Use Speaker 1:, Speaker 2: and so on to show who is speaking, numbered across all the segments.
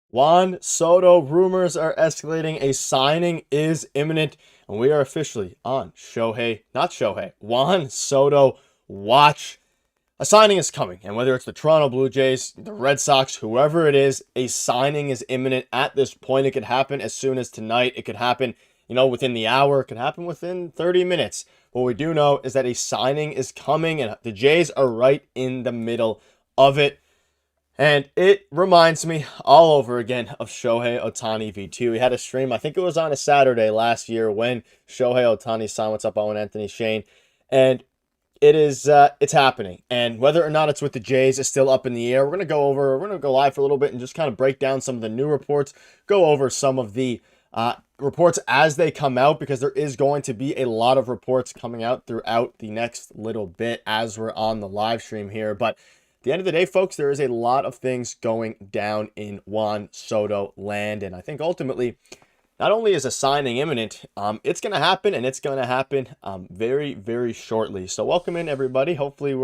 Speaker 1: Juan Soto rumors are escalating. A signing is imminent, and we are officially on Juan Soto watch. A signing is coming, and whether it's the Toronto Blue Jays, the Red Sox, whoever it is, a signing is imminent at this point. It could happen as soon as tonight. It could happen, within the hour. It could happen within 30 minutes. What we do know is that a signing is coming, and the Jays are right in the middle of it. And it reminds me all over again of Shohei Ohtani V2. We had a stream, I think it was on a Saturday last year when Shohei Ohtani signed What's Up Owen Anthony Shane. And it's happening. And whether or not it's with the Jays is still up in the air. We're going to go live for a little bit and just kind of break down some of the new reports, go over some of the reports as they come out, because there is going to be a lot of reports coming out throughout the next little bit as we're on the live stream here. But at the end of the day, folks, there is a lot of things going down in Juan Soto land. And I think ultimately, not only is a signing imminent, it's going to happen, and it's going to happen very, very shortly. So welcome in, everybody. Hopefully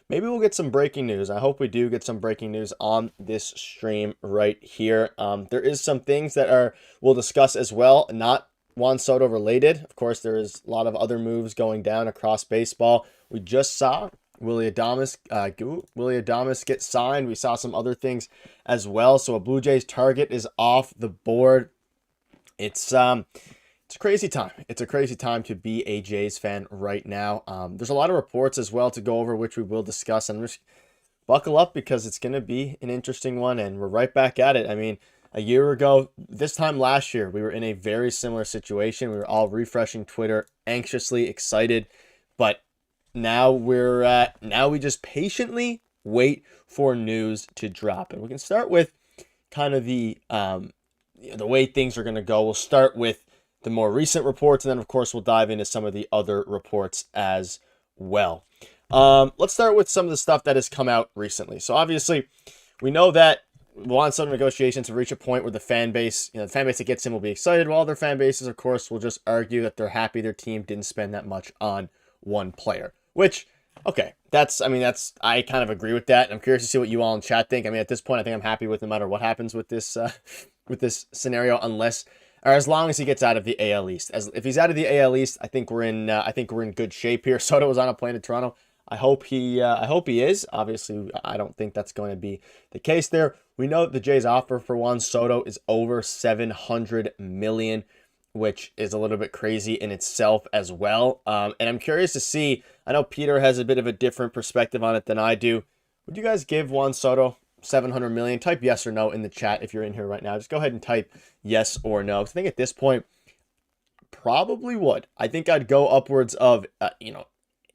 Speaker 1: maybe we'll get some breaking news. I hope we do get some breaking news on this stream right here. There is some things that we'll discuss as well, not Juan Soto related. Of course, there is a lot of other moves going down across baseball. We just saw Willy Adames get signed. We saw some other things as well. So a Blue Jays target is off the board. It's a crazy time. It's a crazy time to be a Jays fan right now. There's a lot of reports as well to go over, which we will discuss. And just buckle up, because it's going to be an interesting one. And we're right back at it. I mean, a year ago, this time last year, we were in a very similar situation. We were all refreshing Twitter, anxiously excited. But now we just patiently wait for news to drop. And we can start with kind of the way things are going to go. We'll start with the more recent reports, and then of course we'll dive into some of the other reports as well. Let's start with some of the stuff that has come out recently. So obviously, we know that Juan Soto negotiations have reached a point where the fan base that gets him will be excited, while other fan bases, of course, will just argue that they're happy their team didn't spend that much on one player. Which, okay, I kind of agree with that. I'm curious to see what you all in chat think. I mean, at this point, I think I'm happy with no matter what happens with this scenario, as long as he gets out of the AL East. If he's out of the AL East, I think we're in good shape here. Soto was on a plane to Toronto. I hope he is. Obviously, I don't think that's going to be the case there. We know that the Jays' offer for Juan Soto is over $700 million, which is a little bit crazy in itself as well. And I'm curious to see, I know Peter has a bit of a different perspective on it than I do. Would you guys give Juan Soto $700 million? Type yes or no in the chat if you're in here right now. Just go ahead and type yes or no. 'Cause I think at this point, probably would. I think I'd go upwards of,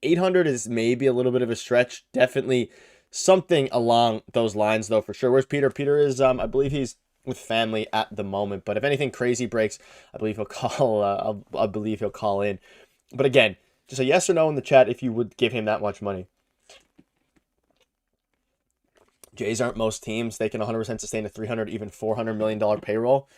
Speaker 1: 800 is maybe a little bit of a stretch. Definitely something along those lines, though, for sure. Where's Peter? Peter is, I believe he's with family at the moment. But if anything crazy breaks, I believe he'll call. I believe he'll call in. But again, just a yes or no in the chat if you would give him that much money. Jays aren't most teams. They can 100% sustain a $300, even $400 million payroll.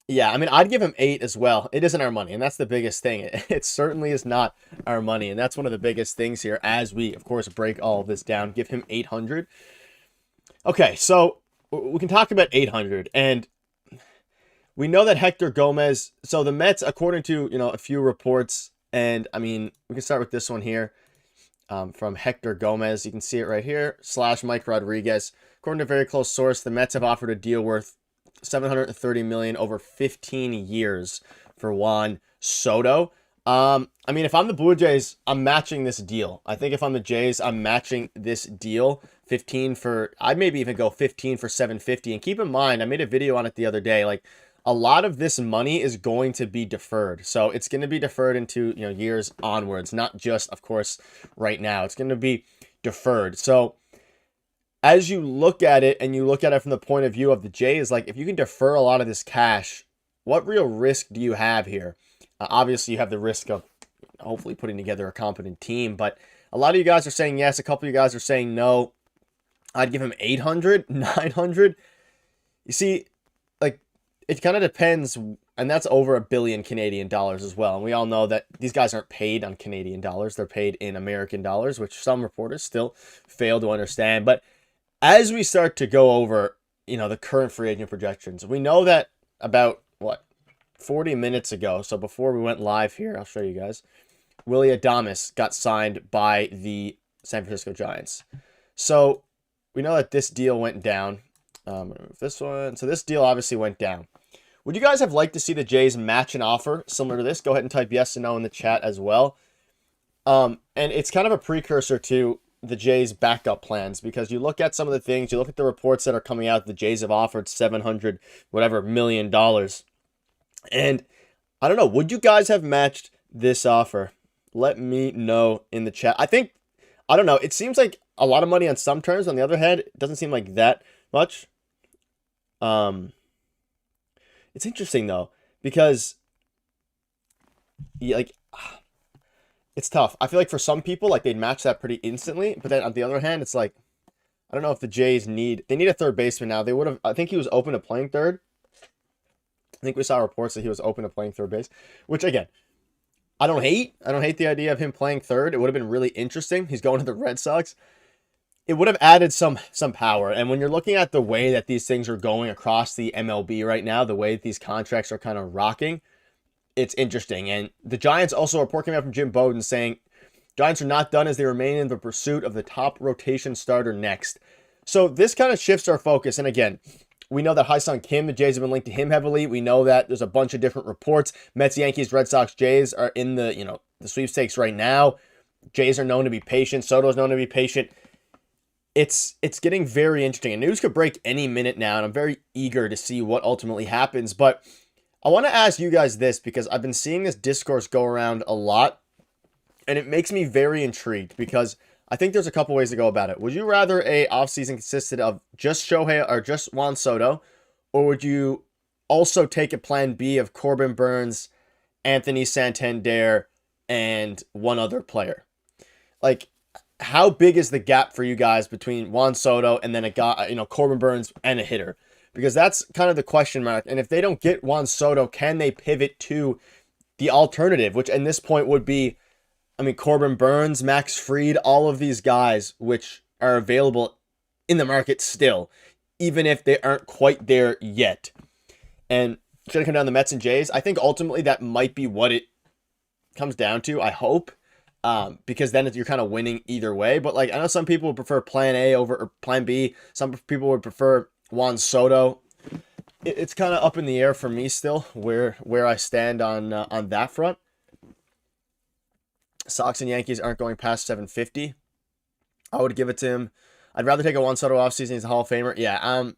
Speaker 1: Yeah, I mean, I'd give him 8 as well. It isn't our money, and that's the biggest thing. It certainly is not our money, and that's one of the biggest things here as we, of course, break all of this down. Give him 800. Okay, so we can talk about 800, and we know that Hector Gomez, so the Mets, according to, a few reports, and I mean, we can start with this one here. From Hector Gomez. You can see it right here, / Mike Rodriguez. According to a very close source, the Mets have offered a deal worth $730 million over 15 years for Juan Soto. I mean, if I'm the Blue Jays, I'm matching this deal. I think if I'm the Jays, I'm matching this deal. I'd maybe even go 15 for 750. And keep in mind, I made a video on it the other day. Like, a lot of this money is going to be deferred. So it's going to be deferred into, years onwards, not just, of course, right now. It's going to be deferred. So as you look at it, and you look at it from the point of view of the Jays, like, if you can defer a lot of this cash, what real risk do you have here? Obviously, you have the risk of hopefully putting together a competent team, but a lot of you guys are saying yes. A couple of you guys are saying no. I'd give him 800, 900. You see, like, it kind of depends, and that's over $1 billion Canadian dollars as well. And we all know that these guys aren't paid on Canadian dollars. They're paid in American dollars, which some reporters still fail to understand. But as we start to go over, the current free agent projections. We know that about, 40 minutes ago, so before we went live here, I'll show you guys, Willy Adames got signed by the San Francisco Giants. So we know that this deal went down. I'm going to move this one. So this deal obviously went down. Would you guys have liked to see the Jays match an offer similar to this? Go ahead and type yes and no in the chat as well. And it's kind of a precursor to the Jays' backup plans, because you look at some of the things, you look at the reports that are coming out, the Jays have offered $700 million. And I don't know, would you guys have matched this offer? Let me know in the chat. I don't know, it seems like a lot of money on some terms. On the other hand, it doesn't seem like that much. It's interesting though, because it's tough. I feel like for some people, they'd match that pretty instantly, but then on the other hand, it's like, I don't know if the Jays need a third baseman now. They would have, I think he was open to playing third. I think we saw reports that he was open to playing third base, which again, I don't hate the idea of him playing third. It would have been really interesting. He's going to the Red Sox. It would have added some power. And when you're looking at the way that these things are going across the MLB right now, the way that these contracts are kind of rocking, it's interesting. And the Giants, also a report coming out from Jim Bowden saying, Giants are not done as they remain in the pursuit of the top rotation starter next. So this kind of shifts our focus. And again, we know that Ha-Seong Kim, the Jays have been linked to him heavily. We know that there's a bunch of different reports. Mets, Yankees, Red Sox, Jays are in the sweepstakes right now. Jays are known to be patient. Soto's known to be patient. It's getting very interesting. And news could break any minute now, and I'm very eager to see what ultimately happens. But I want to ask you guys this, because I've been seeing this discourse go around a lot, and it makes me very intrigued, because I think there's a couple ways to go about it. Would you rather a offseason consisted of just Shohei or just Juan Soto, or would you also take a plan B of Corbin Burns, Anthony Santander, and one other player? How big is the gap for you guys between Juan Soto and then a guy, Corbin Burns and a hitter? Because that's kind of the question mark. And if they don't get Juan Soto, can they pivot to the alternative, which at this point would be, Corbin Burns, Max Fried, all of these guys, which are available in the market still, even if they aren't quite there yet. And should it come down to the Mets and Jays? I think ultimately that might be what it comes down to, I hope. Because then you're kind of winning either way. But I know some people would prefer plan A over plan B. Some people would prefer Juan Soto. It's kind of up in the air for me still where I stand on that front. Sox and Yankees aren't going past 750. I would give it to him. I'd rather take a Juan Soto offseason. He's a Hall of Famer. Yeah.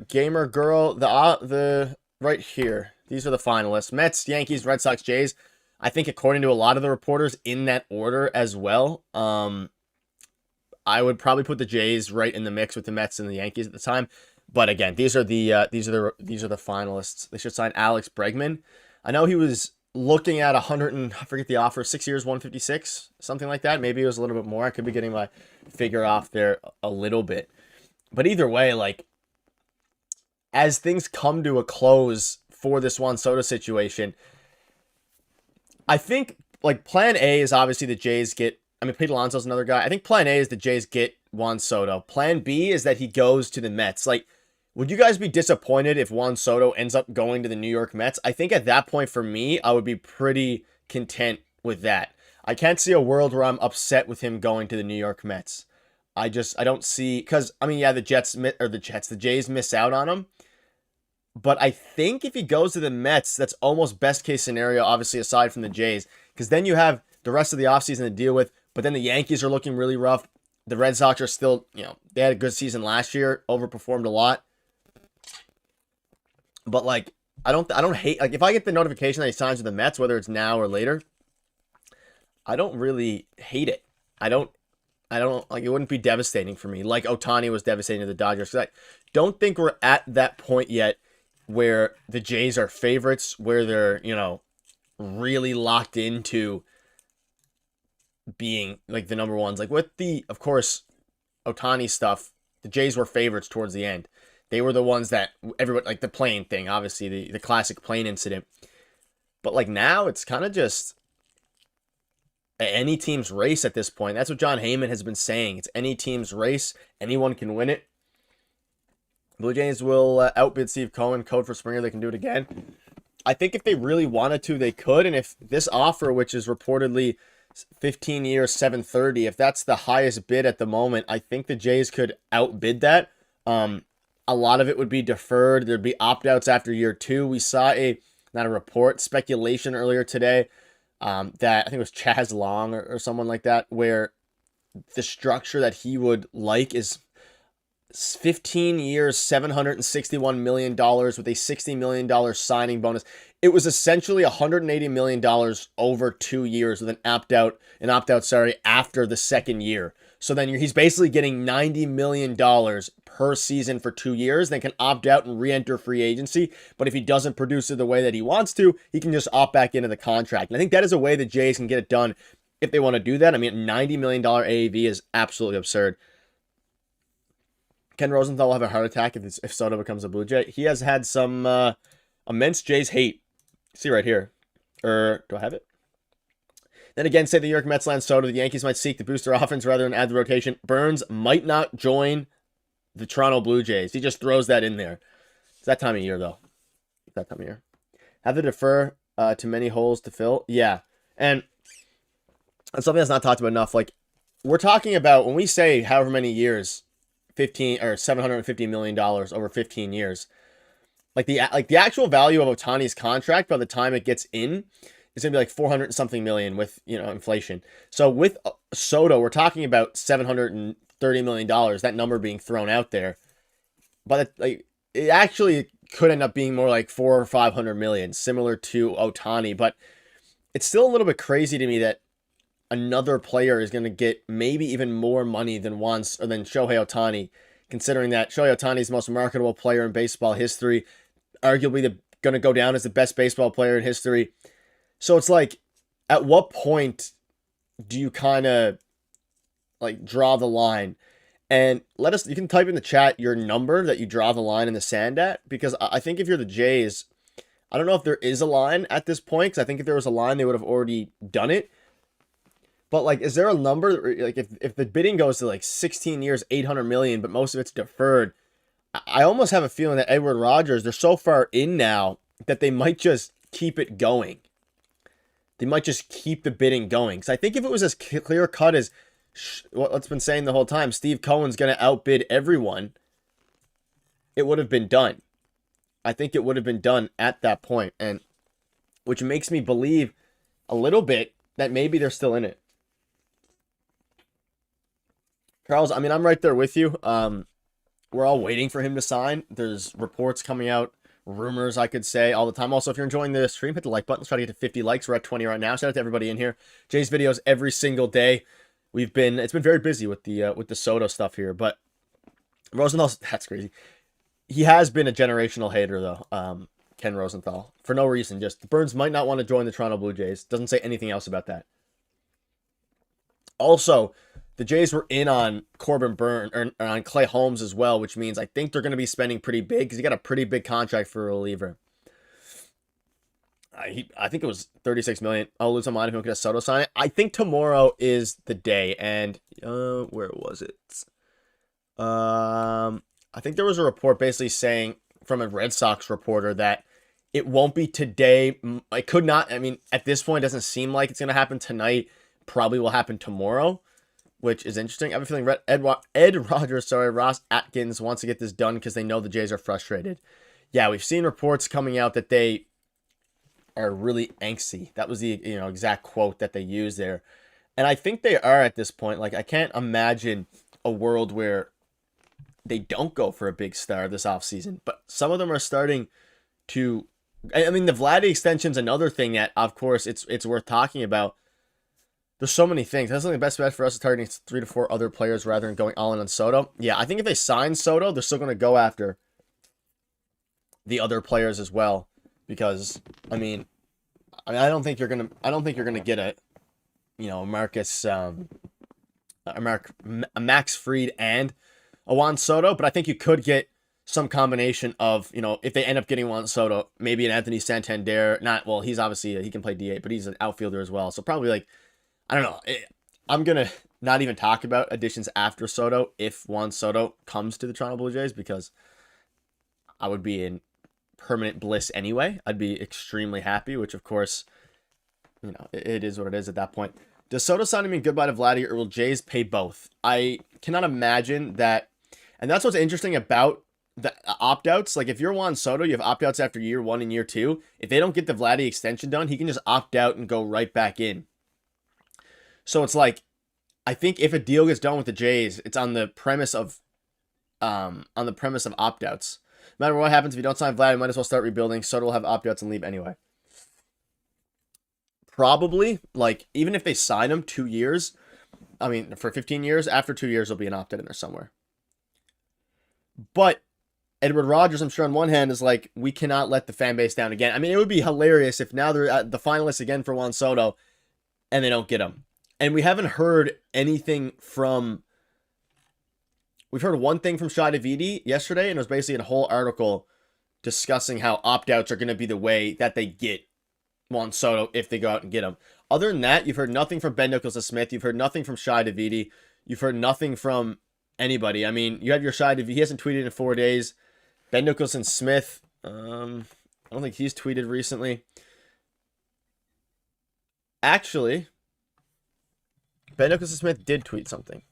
Speaker 1: Gamer Girl, the right here. These are the finalists: Mets, Yankees, Red Sox, Jays. I think according to a lot of the reporters in that order as well. I would probably put the Jays right in the mix with the Mets and the Yankees at the time. But again, these are the finalists. They should sign Alex Bregman. I know he was looking at 100 and I forget the offer, 6 years, 156, something like that. Maybe it was a little bit more. I could be getting my figure off there a little bit. But either way, as things come to a close for this Juan Soto situation, I think plan A is obviously the Jays get, Pete Alonso's another guy. I think plan A is the Jays get Juan Soto. Plan B is that he goes to the Mets. Would you guys be disappointed if Juan Soto ends up going to the New York Mets? I think at that point for me, I would be pretty content with that. I can't see a world where I'm upset with him going to the New York Mets. I don't see, because the Jays miss out on him. But I think if he goes to the Mets, that's almost best case scenario, obviously, aside from the Jays. Because then you have the rest of the offseason to deal with. But then the Yankees are looking really rough. The Red Sox are still, they had a good season last year, overperformed a lot. But I don't hate, if I get the notification that he signs with the Mets, whether it's now or later, I don't really hate it. I don't it wouldn't be devastating for me. Like Ohtani was devastating to the Dodgers. I don't think we're at that point yet where the Jays are favorites, where they're, really locked into being the number ones. With the, of course, Ohtani stuff, the Jays were favorites towards the end. They were the ones that everyone, the plane thing, obviously, the classic plane incident. But now it's kind of just any team's race at this point. That's what John Heyman has been saying. It's any team's race. Anyone can win it. Blue Jays will outbid Steve Cohen. Code for Springer. They can do it again. I think if they really wanted to, they could. And if this offer, which is reportedly 15 years, 730, if that's the highest bid at the moment, I think the Jays could outbid that. A lot of it would be deferred. There'd be opt-outs after year 2. We saw not a report, speculation earlier today that I think it was Chaz Long or someone like that, where the structure that he would like is 15 years, $761 million with a $60 million signing bonus. It was essentially $180 million over 2 years with an opt-out, after the second year. So then he's basically getting $90 million per season for 2 years, then can opt out and re-enter free agency. But if he doesn't produce it the way that he wants to, he can just opt back into the contract. And I think that is a way the Jays can get it done if they want to do that. I mean, $90 million AAV is absolutely absurd. Ken Rosenthal will have a heart attack if Soto becomes a Blue Jay. He has had some immense Jays hate. See right here. Do I have it? Then again, say the New York Mets land Soto. The Yankees might seek to boost their offense rather than add the rotation. Burns might not join the Toronto Blue Jays. He just throws that in there. It's that time of year, though. That time of year. Have to defer to many holes to fill. Yeah. And something that's not talked about enough. Like, we're talking about, when we say however many years, 15 or $750 million over 15 years. Like the actual value of Ohtani's contract by the time it gets in is gonna be like 400 and something million with inflation. So with Soto, we're talking about $730 million. That number being thrown out there, but it actually could end up being more like 400 or 500 million, similar to Ohtani. But it's still a little bit crazy to me that another player is going to get maybe even more money than Shohei Ohtani, considering that Shohei Ohtani is the most marketable player in baseball history, arguably going to go down as the best baseball player in history. So it's like, at what point do you kind of like draw the line? And you can type in the chat your number that you draw the line in the sand at, because I think if you're the Jays, I don't know if there is a line at this point, because I think if there was a line, they would have already done it. But like, is there a number, like if the bidding goes to like 16 years, 800 million, but most of it's deferred, I almost have a feeling that Edward Rogers, they're so far in now that they might just keep it going. They might just keep the bidding going. Because I think if it was as clear cut as what's been saying the whole time, Steve Cohen's going to outbid everyone, it would have been done. I think it would have been done at that point, and which makes me believe a little bit that maybe they're still in it. Charles, I mean, I'm right there with you. We're all waiting for him to sign. There's reports coming out, rumors, I could say, all the time. Also, if you're enjoying the stream, hit the like button. Let's try to get to 50 likes. We're at 20 right now. Shout out to everybody in here. Jay's videos every single day. It's been very busy with the Soto stuff here, but Rosenthal, that's crazy. He has been a generational hater, though, Ken Rosenthal, for no reason. Just Burns might not want to join the Toronto Blue Jays. Doesn't say anything else about that. Also, the Jays were in on Corbin Burns, or on Clay Holmes as well, which means I think they're going to be spending pretty big, because he got a pretty big contract for a reliever. I think it was $36 million. I'll lose my mind if we don't get a Soto sign. I think tomorrow is the day, and where was it? I think there was a report basically saying from a Red Sox reporter that it won't be today. It could not. I mean, at this point, it doesn't seem like it's going to happen tonight. Probably will happen tomorrow, which is interesting. I have a feeling Ross Atkins wants to get this done because they know the Jays are frustrated. Yeah, we've seen reports coming out that they are really angsty. That was the exact quote that they used there. And I think they are at this point. Like, I can't imagine a world where they don't go for a big star this offseason. But some of them are starting to... I mean, the Vladdy extension's another thing that, of course, it's worth talking about. There's so many things. That's the best bet for us is targeting 3 to 4 other players rather than going all in on Soto. Yeah, I think if they sign Soto, they're still going to go after the other players as well. Because I don't think you're gonna get a Marcus a Max Fried and a Juan Soto, but I think you could get some combination of, if they end up getting Juan Soto, maybe an Anthony Santander. He's obviously he can play DH, but he's an outfielder as well. So probably like, I don't know. I'm gonna not even talk about additions after Soto if Juan Soto comes to the Toronto Blue Jays, because I would be in permanent bliss anyway. I'd be extremely happy, which of course, you know, it is what it is at that point. Does Soto signing mean goodbye to Vladdy, or will Jays pay both? I cannot imagine that. And that's what's interesting about the opt-outs. Like, if you're Juan Soto, you have opt-outs after year 1 and year 2. If they don't get the Vladdy extension done, he can just opt out and go right back in. So it's like, I think if a deal gets done with the Jays, it's on the premise of opt-outs. No matter what happens, if you don't sign Vladdy, you might as well start rebuilding. Soto will have opt-outs and leave anyway. Probably, like, even if they sign him 2 years, I mean, for 15 years, after 2 years, there'll be an opt-out in there somewhere. But Edward Rogers, I'm sure on one hand, is like, we cannot let the fan base down again. I mean, it would be hilarious if now they're the finalists again for Juan Soto and they don't get him. And we haven't heard anything from... We've heard one thing from Schneider yesterday, and it was basically a whole article discussing how opt-outs are going to be the way that they get Juan Soto if they go out and get him. Other than that, you've heard nothing from Ben Nicholson-Smith. You've heard nothing from Shai Davidi. You've heard nothing from anybody. I mean, you have your Shai Davidi. He hasn't tweeted in 4 days. Ben Nicholson-Smith, I don't think he's tweeted recently. Actually, Ben Nicholson-Smith did tweet something.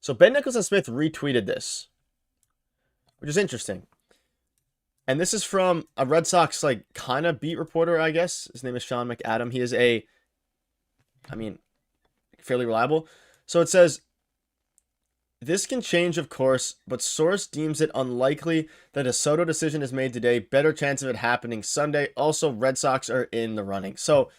Speaker 1: So Ben Nicholson-Smith retweeted this, which is interesting. And this is from a Red Sox, like, kind of beat reporter, I guess. His name is Sean McAdam. He is fairly reliable. So it says, this can change, of course, but source deems it unlikely that a Soto decision is made today. Better chance of it happening Sunday. Also, Red Sox are in the running. So,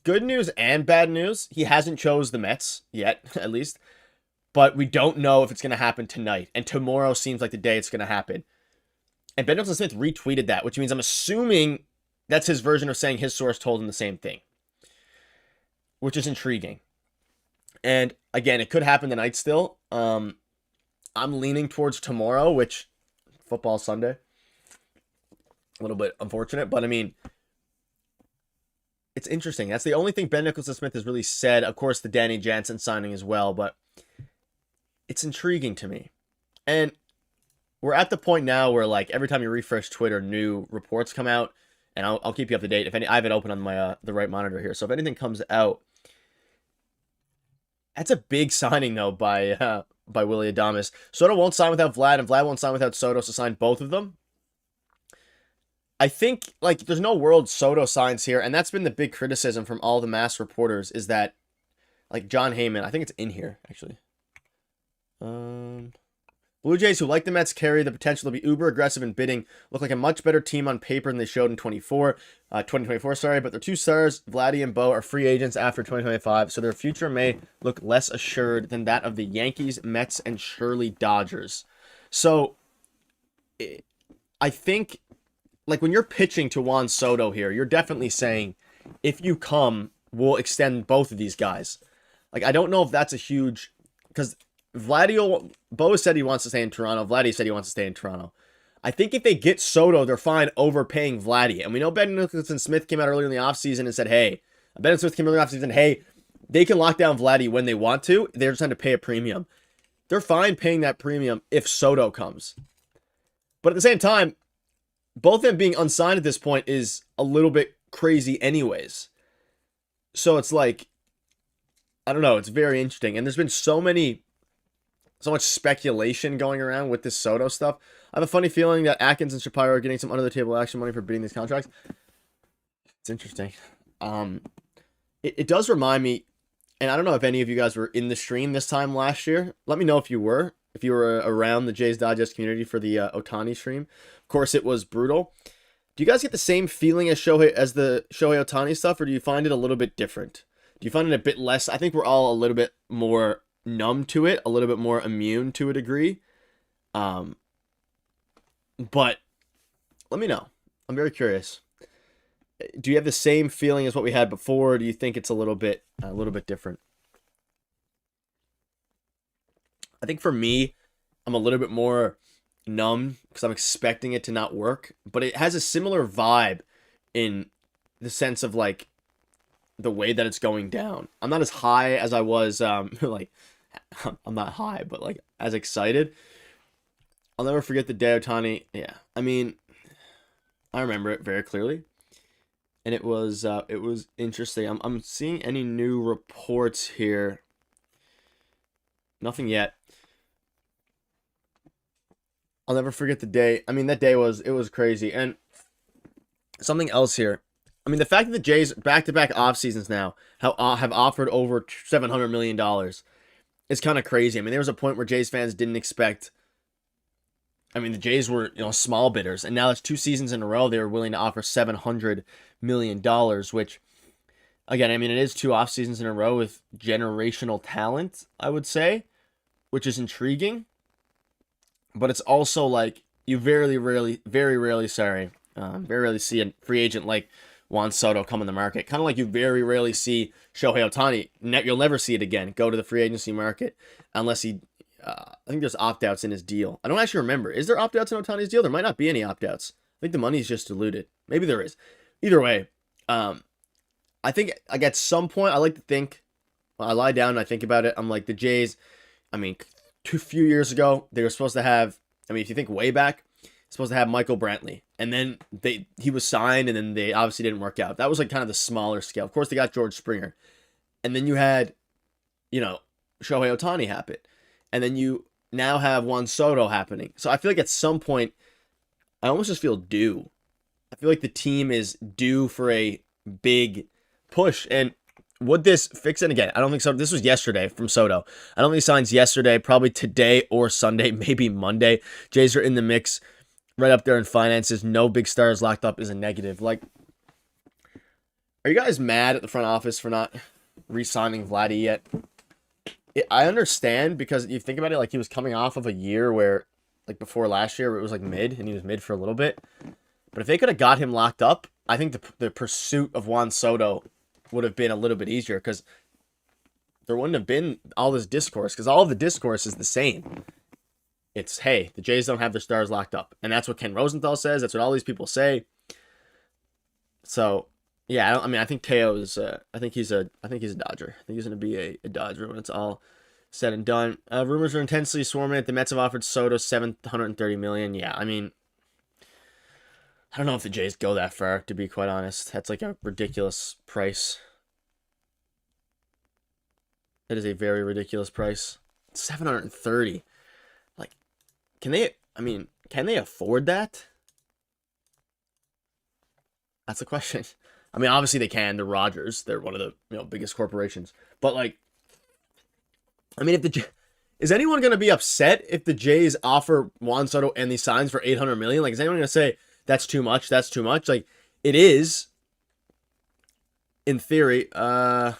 Speaker 1: good news and bad news. He hasn't chose the Mets yet, at least. But we don't know if it's going to happen tonight. And tomorrow seems like the day it's going to happen. And Ben Nicholson-Smith retweeted that, which means I'm assuming that's his version of saying his source told him the same thing. Which is intriguing. And again, it could happen tonight still. I'm leaning towards tomorrow, which football Sunday. A little bit unfortunate, but I mean, it's interesting. That's the only thing Ben Nicholson-Smith has really said. Of course, the Danny Jansen signing as well, but it's intriguing to me. And we're at the point now where, like, every time you refresh Twitter, new reports come out, and I'll keep you up to date. If any, I have it open on my the right monitor here, so if anything comes out, that's a big signing though by Willy Adames. Soto won't sign without Vlad, and Vlad won't sign without Soto, so sign both of them. I think, like, there's no world Soto signs here, and that's been the big criticism from all the mass reporters, is that, like, John Heyman, I think it's in here, actually. Blue Jays, who like the Mets, carry the potential to be uber aggressive in bidding, look like a much better team on paper than they showed in 2024, but their two stars, Vladdy and Bo, are free agents after 2025, so their future may look less assured than that of the Yankees, Mets, and surely Dodgers. So, I think, like, when you're pitching to Juan Soto here, you're definitely saying, if you come, we'll extend both of these guys. Like, I don't know if that's a huge... Because Bo said he wants to stay in Toronto. Vladdy said he wants to stay in Toronto. I think if they get Soto, they're fine overpaying Vladdy. And we know Ben Nicholson-Smith came out earlier in the offseason and said, hey, Ben Smith came earlier in the offseason, hey, they can lock down Vladdy when they want to. They're just trying to pay a premium. They're fine paying that premium if Soto comes. But at the same time, both of them being unsigned at this point is a little bit crazy anyways. So it's like, I don't know, it's very interesting. And there's been so much speculation going around with this Soto stuff. I have a funny feeling that Atkins and Shapiro are getting some under-the-table action money for bidding these contracts. It's interesting. It does remind me, and I don't know if any of you guys were in the stream this time last year. Let me know if you were around the Jays Digest community for the Ohtani stream. Of course, it was brutal. Do you guys get the same feeling as the Shohei Ohtani stuff, or do you find it a little bit different? Do you find it a bit less? I think we're all a little bit more numb to it, a little bit more immune to a degree. But let me know. I'm very curious. Do you have the same feeling as what we had before, or do you think it's a little bit different? I think for me, I'm a little bit more numb because I'm expecting it to not work, but it has a similar vibe in the sense of, like, the way that it's going down. I'm not as high as I was, like, I'm not high, but, like, as excited. I'll never forget the day Ohtani. Yeah, I mean, I remember it very clearly, and it was interesting. I'm seeing any new reports here. Nothing yet. I'll never forget the day. I mean, that day was crazy. And something else here. I mean, the fact that the Jays back-to-back off seasons now have offered over $700 million is kind of crazy. I mean, there was a point where Jays fans didn't expect. I mean, the Jays were, small bidders, and now it's 2 seasons in a row they were willing to offer $700 million, which, again, I mean, it is 2 off seasons in a row with generational talent, I would say, which is intriguing. But it's also like you very rarely see a free agent like Juan Soto come in the market. Kind of like you very rarely see Shohei Ohtani. You'll never see it again. Go to the free agency market unless he. I think there's opt-outs in his deal. I don't actually remember. Is there opt-outs in Ohtani's deal? There might not be any opt-outs. I think the money's just diluted. Maybe there is. Either way, I think like at some point I like to think. When I lie down and I think about it, I'm like the Jays. I mean, a few years ago they were supposed to have. I mean, if you think way back, supposed to have Michael Brantley, and then he was signed, and then they obviously didn't work out. That was like kind of the smaller scale. Of course, they got George Springer, and then you had, Shohei Ohtani happen, and then you now have Juan Soto happening. So I feel like at some point, I almost just feel due. I feel like the team is due for a big push, and would this fix it again? I don't think so. This was yesterday from Soto. I don't think he signs yesterday. Probably today or Sunday, maybe Monday. Jays are in the mix, right up there in finances. No big stars locked up is a negative. Like, are you guys mad at the front office for not re-signing Vladdy yet? I understand because you think about it, like he was coming off of a year where, like before last year, where it was like mid, and he was mid for a little bit. But if they could have got him locked up, I think the pursuit of Juan Soto would have been a little bit easier because there wouldn't have been all this discourse because all of the discourse is the same. It's, hey, the Jays don't have their stars locked up. And that's what Ken Rosenthal says. That's what all these people say. So, yeah, I think Teo is, I think he's a Dodger. I think he's going to be a Dodger when it's all said and done. Rumors are intensely swarming it. The Mets have offered Soto $730 million. Yeah, I mean, I don't know if the Jays go that far, to be quite honest. That's like a ridiculous price. It is a very ridiculous price. $730. Like, can they afford that? That's the question. I mean, obviously they can. They're Rogers. They're one of the biggest corporations. But like, I mean, is anyone going to be upset if the Jays offer Juan Soto and these signs for $800 million? Like, is anyone going to say, that's too much. That's too much. Like, it is, in theory. Yeah,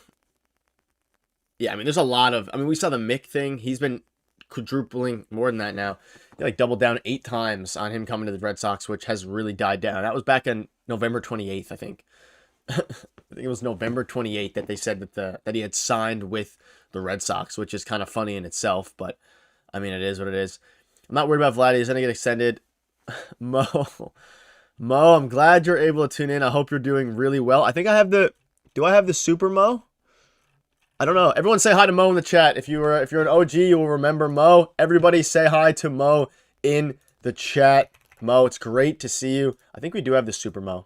Speaker 1: I mean, there's a lot of. I mean, we saw the Mick thing. He's been quadrupling more than that now. He like doubled down 8 times on him coming to the Red Sox, which has really died down. That was back on November 28th, I think. I think it was November 28th that they said that he had signed with the Red Sox, which is kind of funny in itself. But I mean, it is what it is. I'm not worried about Vladdy. He's gonna get extended. Mo, I'm glad you're able to tune in. I hope you're doing really well. I think I have do I have the Super Mo? I don't know. Everyone say hi to Mo in the chat. If you're an OG, you will remember Mo. Everybody say hi to Mo in the chat. Mo, it's great to see you. I think we do have the Super Mo.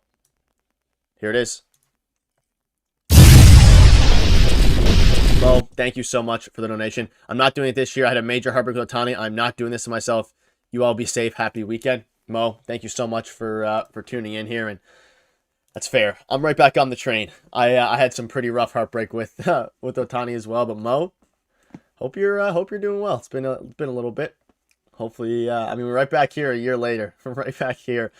Speaker 1: Here it is. Mo, thank you so much for the donation. I'm not doing it this year. I had a major heartbreak with Ohtani. I'm not doing this to myself. You all be safe. Happy weekend. Mo, thank you so much for tuning in here, and that's fair. I'm right back on the train. I had some pretty rough heartbreak with Ohtani as well, but Mo, hope you're doing well. It's been a little bit. Hopefully, I mean, we're right back here a year later. We're right back here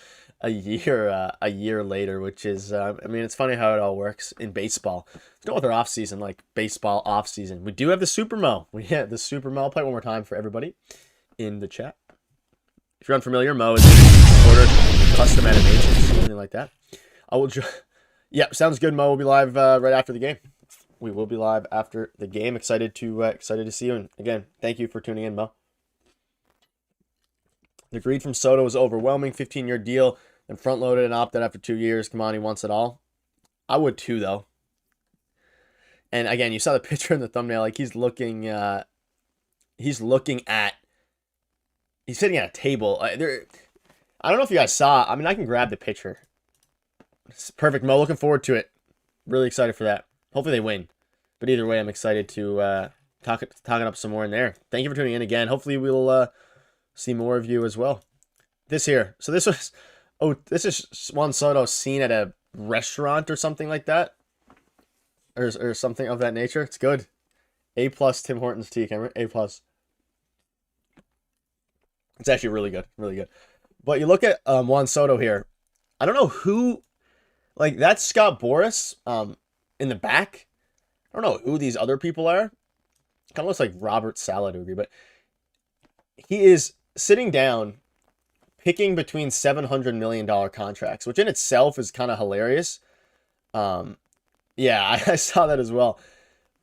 Speaker 1: a year later, which is I mean, it's funny how it all works in baseball. Let's go with our off season, like baseball off season. We do have the Super Mo. We have the Super Mo. I'll play it one more time for everybody in the chat. If you're unfamiliar, Mo is a supporter, custom animations, something like that. Yeah, sounds good, Mo. We'll be live right after the game. We will be live after the game. Excited to see you. And again, thank you for tuning in, Mo. The greed from Soto was overwhelming. 15-year deal and front-loaded and opted after 2 years. Come on, he wants it all. I would too, though. And again, you saw the picture in the thumbnail. Like he's looking at He's sitting at a table. I don't know if you guys saw. I mean, I can grab the picture. It's perfect, Mo. Looking forward to it. Really excited for that. Hopefully they win. But either way, I'm excited to talk it up some more in there. Thank you for tuning in again. Hopefully we'll see more of you as well. This here. So this was... Oh, this is Juan Soto seen at a restaurant or something like that. Or something of that nature. It's good. A+ Tim Hortons tea, Cameron. A+. It's actually really good. Really good. But you look at Juan Soto here. I don't know who... Like, that's Scott Boras in the back. I don't know who these other people are. Kind of looks like Robert Saladugi, but he is sitting down picking between $700 million contracts, which in itself is kind of hilarious. Yeah, I saw that as well.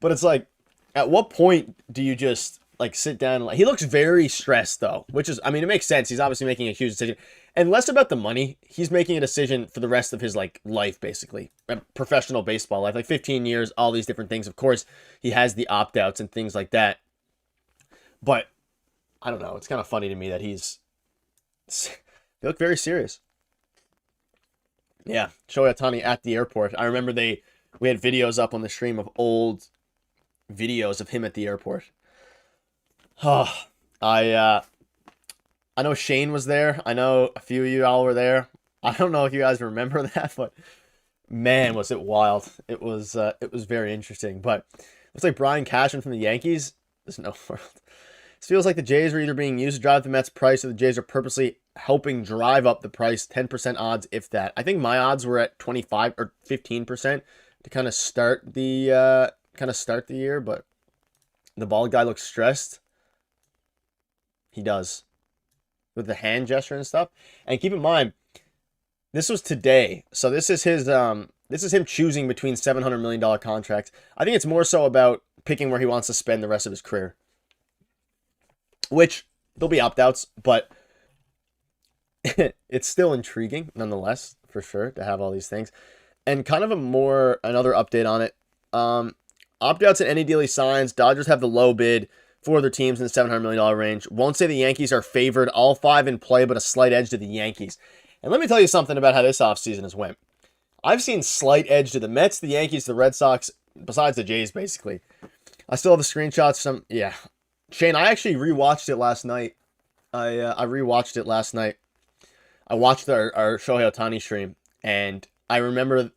Speaker 1: But it's like, at what point do you just like sit down? He looks very stressed though, which is, I mean, it makes sense. He's obviously making a huge decision. And less about the money. He's making a decision for the rest of his like life, basically. Professional baseball life. Like 15 years, all these different things. Of course, he has the opt-outs and things like that. But, I don't know. It's kind of funny to me that they look very serious. Yeah, Shohei Ohtani at the airport. I remember we had videos up on the stream of old videos of him at the airport. Oh, I know Shane was there. I know a few of you all were there. I don't know if you guys remember that, but man, was it wild. It was very interesting. But looks like Brian Cashman from the Yankees. There's no world. This feels like the Jays are either being used to drive the Mets' price or the Jays are purposely helping drive up the price. 10% odds, if that. I think my odds were at 25 or 15% to kind of start the year, but the bald guy looks stressed. He does. With the hand gesture and stuff. And keep in mind, this was today. So this is him choosing between $700 million contracts. I think it's more so about picking where he wants to spend the rest of his career. Which, there'll be opt-outs, but it's still intriguing, nonetheless, for sure, to have all these things. And kind of another update on it. Opt-outs in any deal he signs. Dodgers have the low bid. 4 other teams in the $700 million range. Won't say the Yankees are favored. All 5 in play, but a slight edge to the Yankees. And let me tell you something about how this offseason has went. I've seen slight edge to the Mets, the Yankees, the Red Sox, besides the Jays, basically. I still have the screenshots. Yeah. Shane, I actually rewatched it last night. I rewatched it last night. I watched our Shohei Ohtani stream, and I remember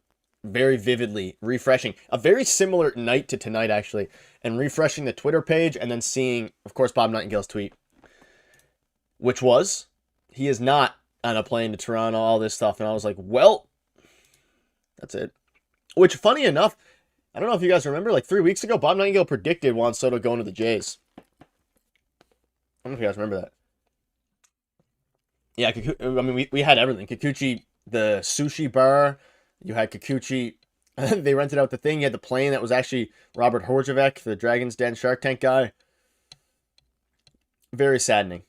Speaker 1: very vividly refreshing a very similar night to tonight, actually, and refreshing the Twitter page and then seeing, of course, Bob Nightingale's tweet, which was, he is not on a plane to Toronto, all this stuff. And I was like, well, that's it. Which, funny enough, I don't know if you guys remember, like 3 weeks ago, Bob Nightingale predicted Juan Soto going to the Jays. I don't know if you guys remember that. Yeah, I mean, we had everything. Kikuchi, the sushi bar. You had Kikuchi. They rented out the thing. You had the plane that was actually Robert Horjavec, the Dragon's Den Shark Tank guy. Very saddening.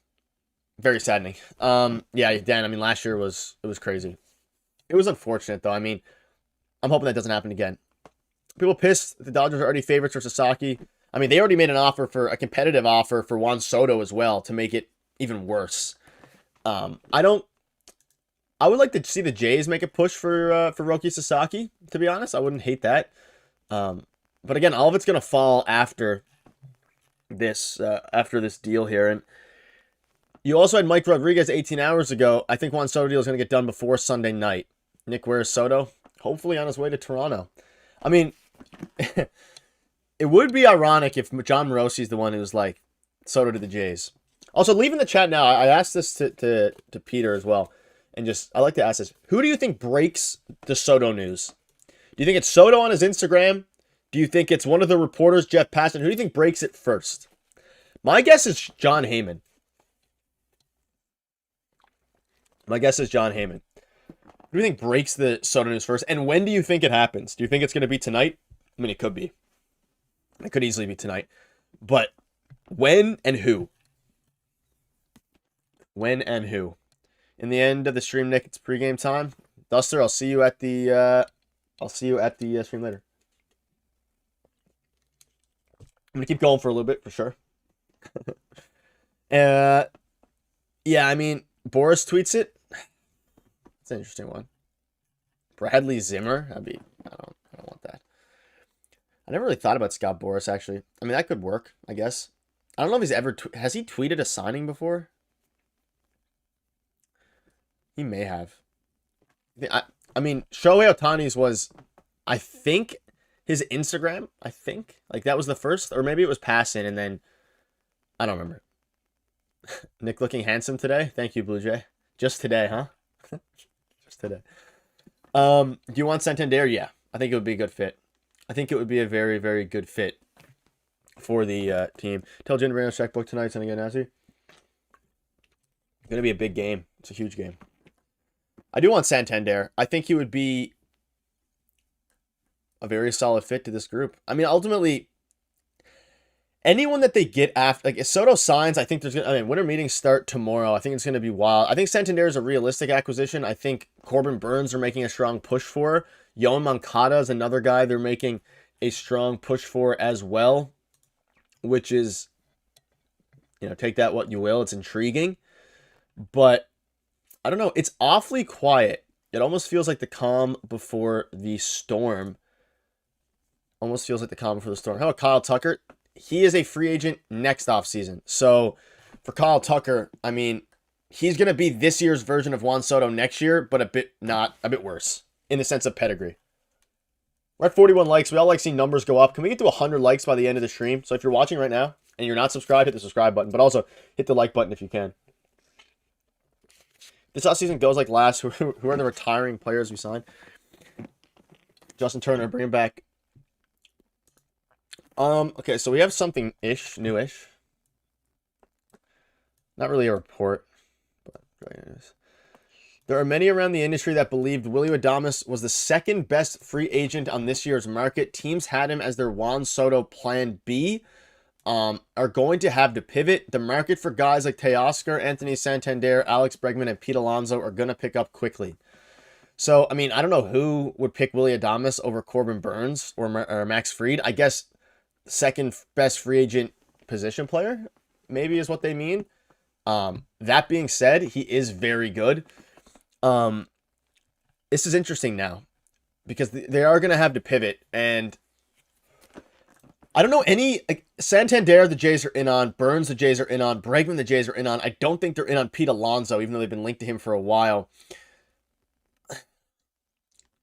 Speaker 1: Very saddening. Yeah, Dan, I mean, last year it was crazy. It was unfortunate, though. I mean, I'm hoping that doesn't happen again. People pissed. The Dodgers are already favorites for Sasaki. I mean, they already made a competitive offer for Juan Soto as well to make it even worse. I would like to see the Jays make a push for Roki Sasaki, to be honest. I wouldn't hate that. But again, all of it's going to fall after this deal here. And you also had Mike Rodriguez 18 hours ago. I think Juan Soto deal is going to get done before Sunday night. Nick, where's Soto? Hopefully on his way to Toronto. I mean, it would be ironic if John Morosi is the one who's like, Soto to the Jays. Also, leave in the chat now. I asked this to Peter as well. And I like to ask this. Who do you think breaks the Soto news? Do you think it's Soto on his Instagram? Do you think it's one of the reporters, Jeff Passan? Who do you think breaks it first? My guess is John Heyman. Who do you think breaks the Soto news first? And when do you think it happens? Do you think it's going to be tonight? I mean, it could be. It could easily be tonight. But when and who? When and who? In the end of the stream, Nick, it's pregame time. Duster, I'll see you at the stream later. I'm gonna keep going for a little bit for sure. Yeah, I mean, Boris tweets it. It's an interesting one. Bradley Zimmer. I don't want that. I never really thought about Scott Boris, actually. I mean, that could work, I guess. I don't know if he's ever... has he tweeted a signing before? He may have. I mean, Shohei Ohtani's was, I think, his Instagram. I think. Like, that was the first. Or maybe it was passing, and then... I don't remember. Nick looking handsome today? Thank you, Blue Jay. Just today, huh? Just today. Do you want Santander? Yeah. I think it would be a good fit. I think it would be a very, very good fit for the team. Tell Jen to bring us checkbook tonight. Sending it Nancy. Going to be a big game. It's a huge game. I do want Santander. I think he would be a very solid fit to this group. I mean, ultimately, anyone that they get after, like if Soto signs, I think there's gonna. I mean, winter meetings start tomorrow. I think it's gonna be wild. I think Santander is a realistic acquisition. I think Corbin Burns are making a strong push for. Yoan Moncada is another guy they're making a strong push for as well, which is, take that what you will. It's intriguing, but I don't know. It's awfully quiet. It almost feels like the calm before the storm. How about Kyle Tucker? He is a free agent next offseason. So for Kyle Tucker, I mean, he's going to be this year's version of Juan Soto next year, but a bit worse in the sense of pedigree. We're at 41 likes. We all like seeing numbers go up. Can we get to 100 likes by the end of the stream? So if you're watching right now and you're not subscribed, hit the subscribe button, but also hit the like button if you can. This offseason goes like last. Who are the retiring players we signed? Justin Turner, bring him back. Okay, so we have something newish. Not really a report, but there are many around the industry that believed Willy Adames was the second best free agent on this year's market. Teams had him as their Juan Soto plan B. Are going to have to pivot. The market for guys like Teoscar, Anthony Santander, Alex Bregman, and Pete Alonso are going to pick up quickly. So, I mean, I don't know who would pick Willy Adames over Corbin Burns or Max Fried. I guess second best free agent position player, maybe is what they mean. That being said, he is very good. This is interesting now because they are going to have to pivot, and I don't know any Santander the Jays are in on, Burns the Jays are in on, Bregman the Jays are in on. I don't think they're in on Pete Alonso, even though they've been linked to him for a while.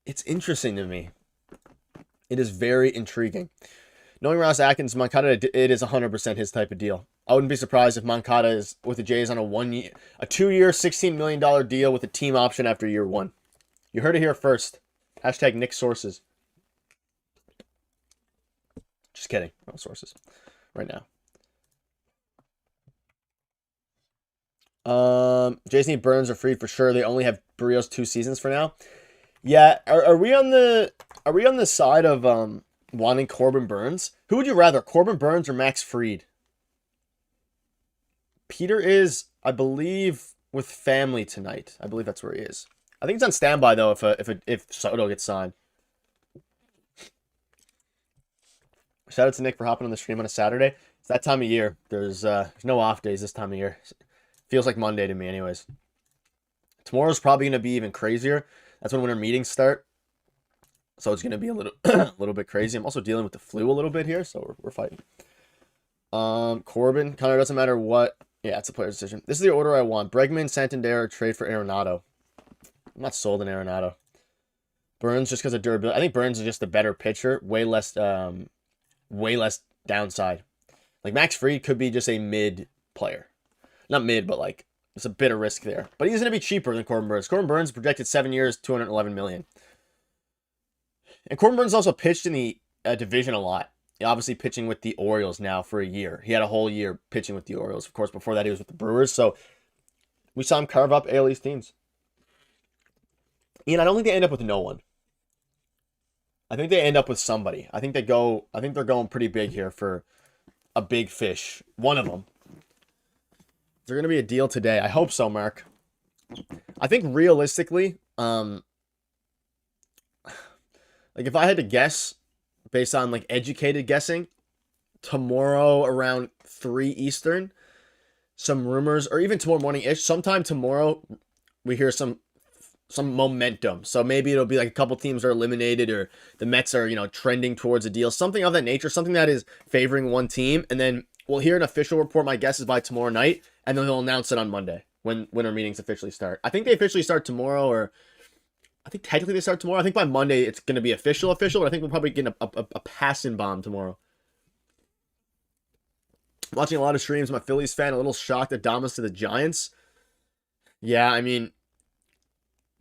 Speaker 1: It's interesting to me. It is very intriguing. Knowing Ross Atkins, Moncada, it is 100% his type of deal. I wouldn't be surprised if Moncada is with the Jays on a 2-year, $16 million deal with a team option after year one. You heard it here first. Hashtag Nick Sources. Just kidding. No sources right now. Jays need Burns or Fried for sure. They only have Berríos 2 seasons for now. Yeah, are we on the side of wanting Corbin Burns? Who would you rather, Corbin Burns or Max Fried? Peter is, I believe, with family tonight. I believe that's where he is. I think he's on standby though if Soto gets signed. Shout out to Nick for hopping on the stream on a Saturday. It's that time of year. There's no off days this time of year. Feels like Monday to me anyways. Tomorrow's probably going to be even crazier. That's when winter meetings start. So it's going to be a little a little bit crazy. I'm also dealing with the flu a little bit here, so we're fighting. Corbin, kind of doesn't matter what. Yeah, it's a player's decision. This is the order I want. Bregman, Santander, trade for Arenado. I'm not sold on Arenado. Burns just because of durability. I think Burns is just a better pitcher. Way less downside. Like Max Fried could be just a mid player. Not mid, but like it's a bit of risk there. But he's going to be cheaper than Corbin Burns. Corbin Burns projected 7 years, $211 million. And Corbin Burns also pitched in the division a lot. Obviously pitching with the Orioles now for a year. He had a whole year pitching with the Orioles. Of course, before that he was with the Brewers. So we saw him carve up AL East teams. Ian, I don't think they end up with no one. I think they end up with somebody. I think they're going pretty big here for a big fish. One of them. Is there going to be a deal today? I hope so, Mark. I think realistically, like if I had to guess based on like educated guessing, tomorrow around 3 Eastern, some rumors, or even tomorrow morning-ish. Sometime tomorrow, we hear some momentum. So maybe it'll be like a couple teams are eliminated, or the Mets are, trending towards a deal. Something of that nature, something that is favoring one team. And then we'll hear an official report, my guess is by tomorrow night, and then they'll announce it on Monday when winter meetings officially start. I think they officially start tomorrow, or I think technically they start tomorrow. I think by Monday it's going to be official, but I think we'll probably get a passing bomb tomorrow. Watching a lot of streams, I'm a Phillies fan, a little shocked at Damas to the Giants. Yeah, I mean,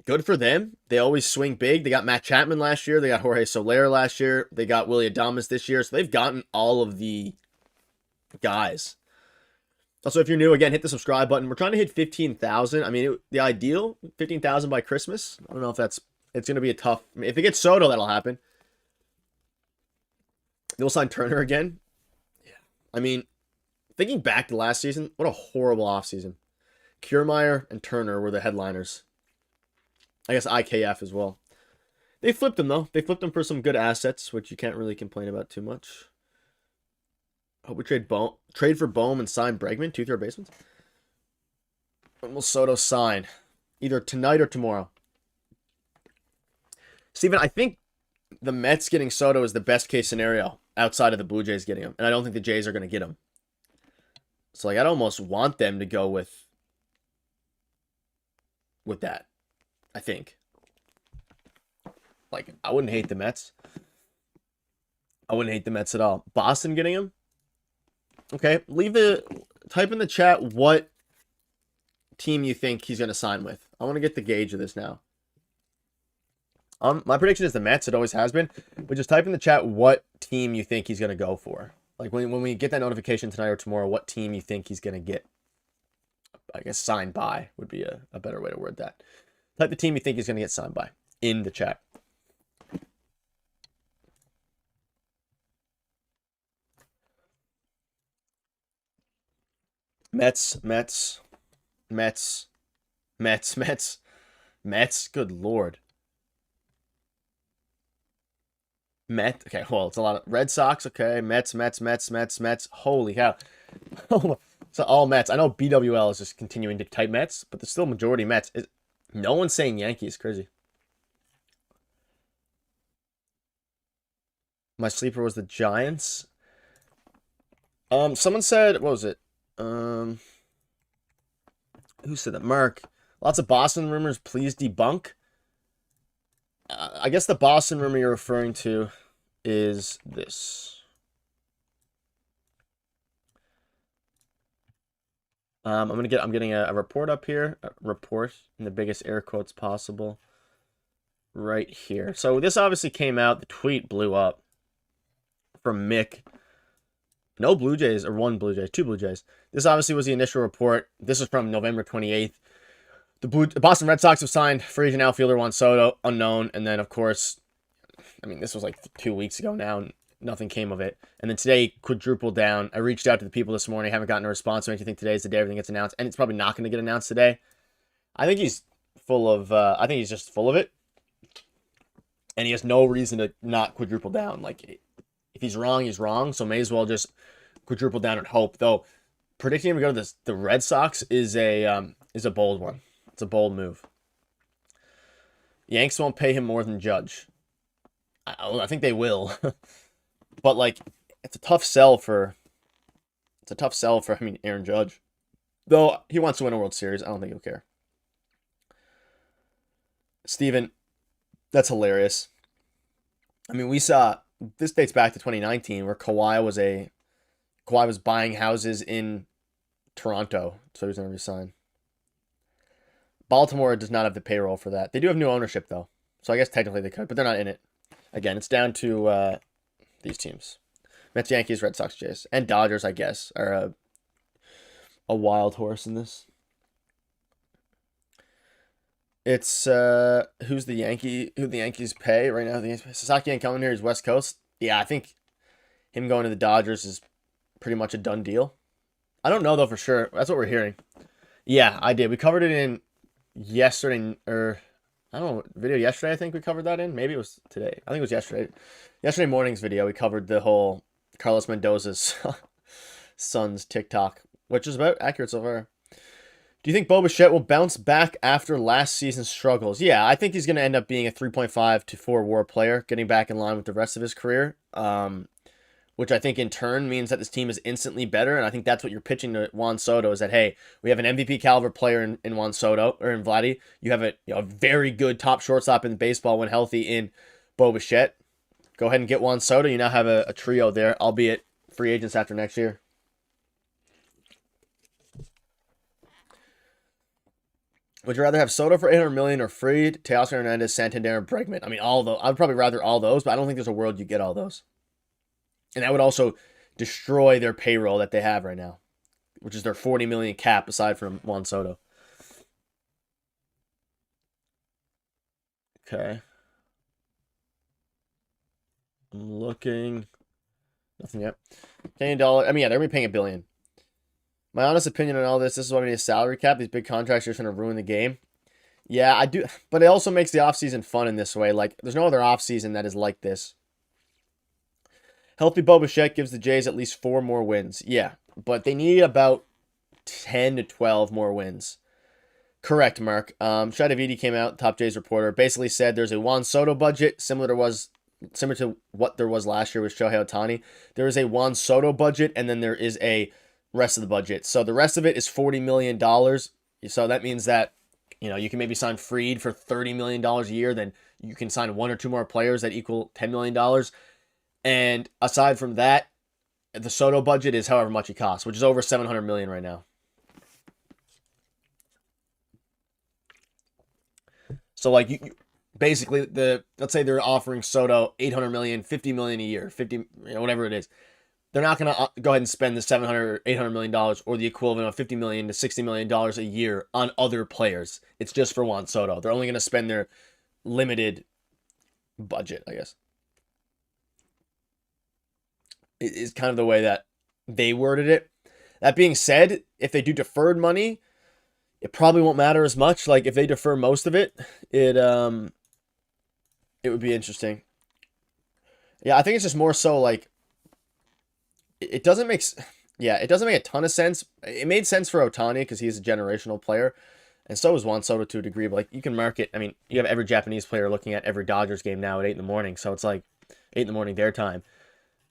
Speaker 1: good for them. They always swing big. They got Matt Chapman last year. They got Jorge Soler last year. They got Willy Adames this year. So they've gotten all of the guys. Also, if you're new, again, hit the subscribe button. We're trying to hit 15,000. I mean, the ideal, 15,000 by Christmas. I don't know if it's going to be a tough. I mean, if it gets Soto, that'll happen. They'll sign Turner again. Yeah. I mean, thinking back to last season, what a horrible offseason. Kiermaier and Turner were the headliners. I guess IKF as well. They flipped them, though. They flipped them for some good assets, which you can't really complain about too much. Hope we trade for Bohm and sign Bregman, two third basemen. When will Soto sign? Either tonight or tomorrow. Steven, I think the Mets getting Soto is the best case scenario outside of the Blue Jays getting him. And I don't think the Jays are going to get him. So, I'd almost want them to go with that, I think. I wouldn't hate the Mets. I wouldn't hate the Mets at all. Boston getting him? Okay, type in the chat what team you think he's going to sign with. I want to get the gauge of this now. My prediction is the Mets. It always has been. But just type in the chat what team you think he's going to go for. When we get that notification tonight or tomorrow, what team you think he's going to get, I guess, signed by would be a better way to word that. Type the team you think he's going to get signed by in the chat. Mets. Good Lord. Okay, well, it's a lot of Red Sox. Okay, Mets. Holy cow. So all Mets. I know BWL is just continuing to type Mets, but there's still majority Mets. No one's saying Yankees. Crazy. My sleeper was the Giants. Someone said, what was it? Who said that? Mark. Lots of Boston rumors. Please debunk. I guess the Boston rumor you're referring to is this. I'm getting a report up here. A report in the biggest air quotes possible. Right here. So this obviously came out. The tweet blew up from Mick. No Blue Jays, or one Blue Jays, two Blue Jays. This obviously was the initial report. This is from November 28th. The Boston Red Sox have signed free agent outfielder Juan Soto, unknown. And then, of course, I mean, this was like 2 weeks ago now, and nothing came of it. And then today, quadrupled down. I reached out to the people this morning. Haven't gotten a response. So I think today is the day everything gets announced. And it's probably not going to get announced today. I think he's I think he's just full of it. And he has no reason to not quadruple down. If he's wrong, he's wrong. So may as well just quadruple down and hope. Though, predicting him to go to the Red Sox is a bold one. It's a bold move. Yanks won't pay him more than Judge. I think they will. But, it's a tough sell for Aaron Judge. Though, he wants to win a World Series. I don't think he'll care. Steven, that's hilarious. I mean, we saw, this dates back to 2019, where Kawhi was buying houses in Toronto, so he was going to resign. Baltimore does not have the payroll for that. They do have new ownership, though. So I guess technically they could, but they're not in it. Again, it's down to these teams. Mets, Yankees, Red Sox, Jays. And Dodgers, I guess, are a wild horse in this. It's who the Yankees pay right now. Sasaki ain't coming here. He's West Coast. Yeah, I think him going to the Dodgers is pretty much a done deal. I don't know, though, for sure. That's what we're hearing. Yeah, I did. We covered it in yesterday, or I don't know, video yesterday. I think we covered that in. Maybe it was today. I think it was yesterday. Yesterday morning's video, we covered the whole Carlos Mendoza's son's TikTok which is about accurate so far. Do you think Bichette will bounce back after last season's struggles? Yeah, I think he's going to end up being a 3.5 to 4 WAR player, getting back in line with the rest of his career, which I think in turn means that this team is instantly better, and I think that's what you're pitching to Juan Soto is that, hey, we have an MVP caliber player in Juan Soto, or in Vladdy. You have a very good top shortstop in baseball when healthy in Bichette. Go ahead and get Juan Soto. You now have a trio there, albeit free agents after next year. Would you rather have Soto for $800 million or Fried, Teoscar Hernandez, Santander, and Bregman? I mean, all those. I'd probably rather all those, but I don't think there's a world you get all those. And that would also destroy their payroll that they have right now, which is their $40 million cap aside from Juan Soto. Okay. I'm looking. Nothing yet. Canadian dollar. I mean, yeah, they're going to be paying $1 billion. My honest opinion on all this is why we need a salary cap. These big contracts are just going to ruin the game. Yeah, I do. But it also makes the offseason fun in this way. Like, there's no other offseason that is like this. Healthy Bichette gives the Jays at least 4 more wins. Yeah, but they need about 10 to 12 more wins. Correct, Mark. Shadavidi came out, top Jays reporter, basically said there's a Juan Soto budget similar to what there was last year with Shohei Ohtani. There is a Juan Soto budget, and then there is a rest of the budget. So the rest of it is $40 million. So that means that, you can maybe sign Fried for $30 million a year. Then you can sign 1 or 2 more players that equal $10 million. And aside from that, the Soto budget is however much he costs, which is over $700 million right now. So like you basically let's say they're offering Soto $800 million, $50 million a year, 50, whatever it is. They're not going to go ahead and spend the $700 or $800 million or the equivalent of $50 million to $60 million a year on other players. It's just for Juan Soto. They're only going to spend their limited budget, I guess. It is kind of the way that they worded it. That being said, if they do deferred money, it probably won't matter as much. Like if they defer most of it, it would be interesting. Yeah, I think it's just more so like it doesn't make a ton of sense. It made sense for Ohtani because he's a generational player, and so is Juan Soto to a degree. But like you can market. I mean, you have every Japanese player looking at every Dodgers game now at 8 in the morning, so it's like 8 in the morning their time.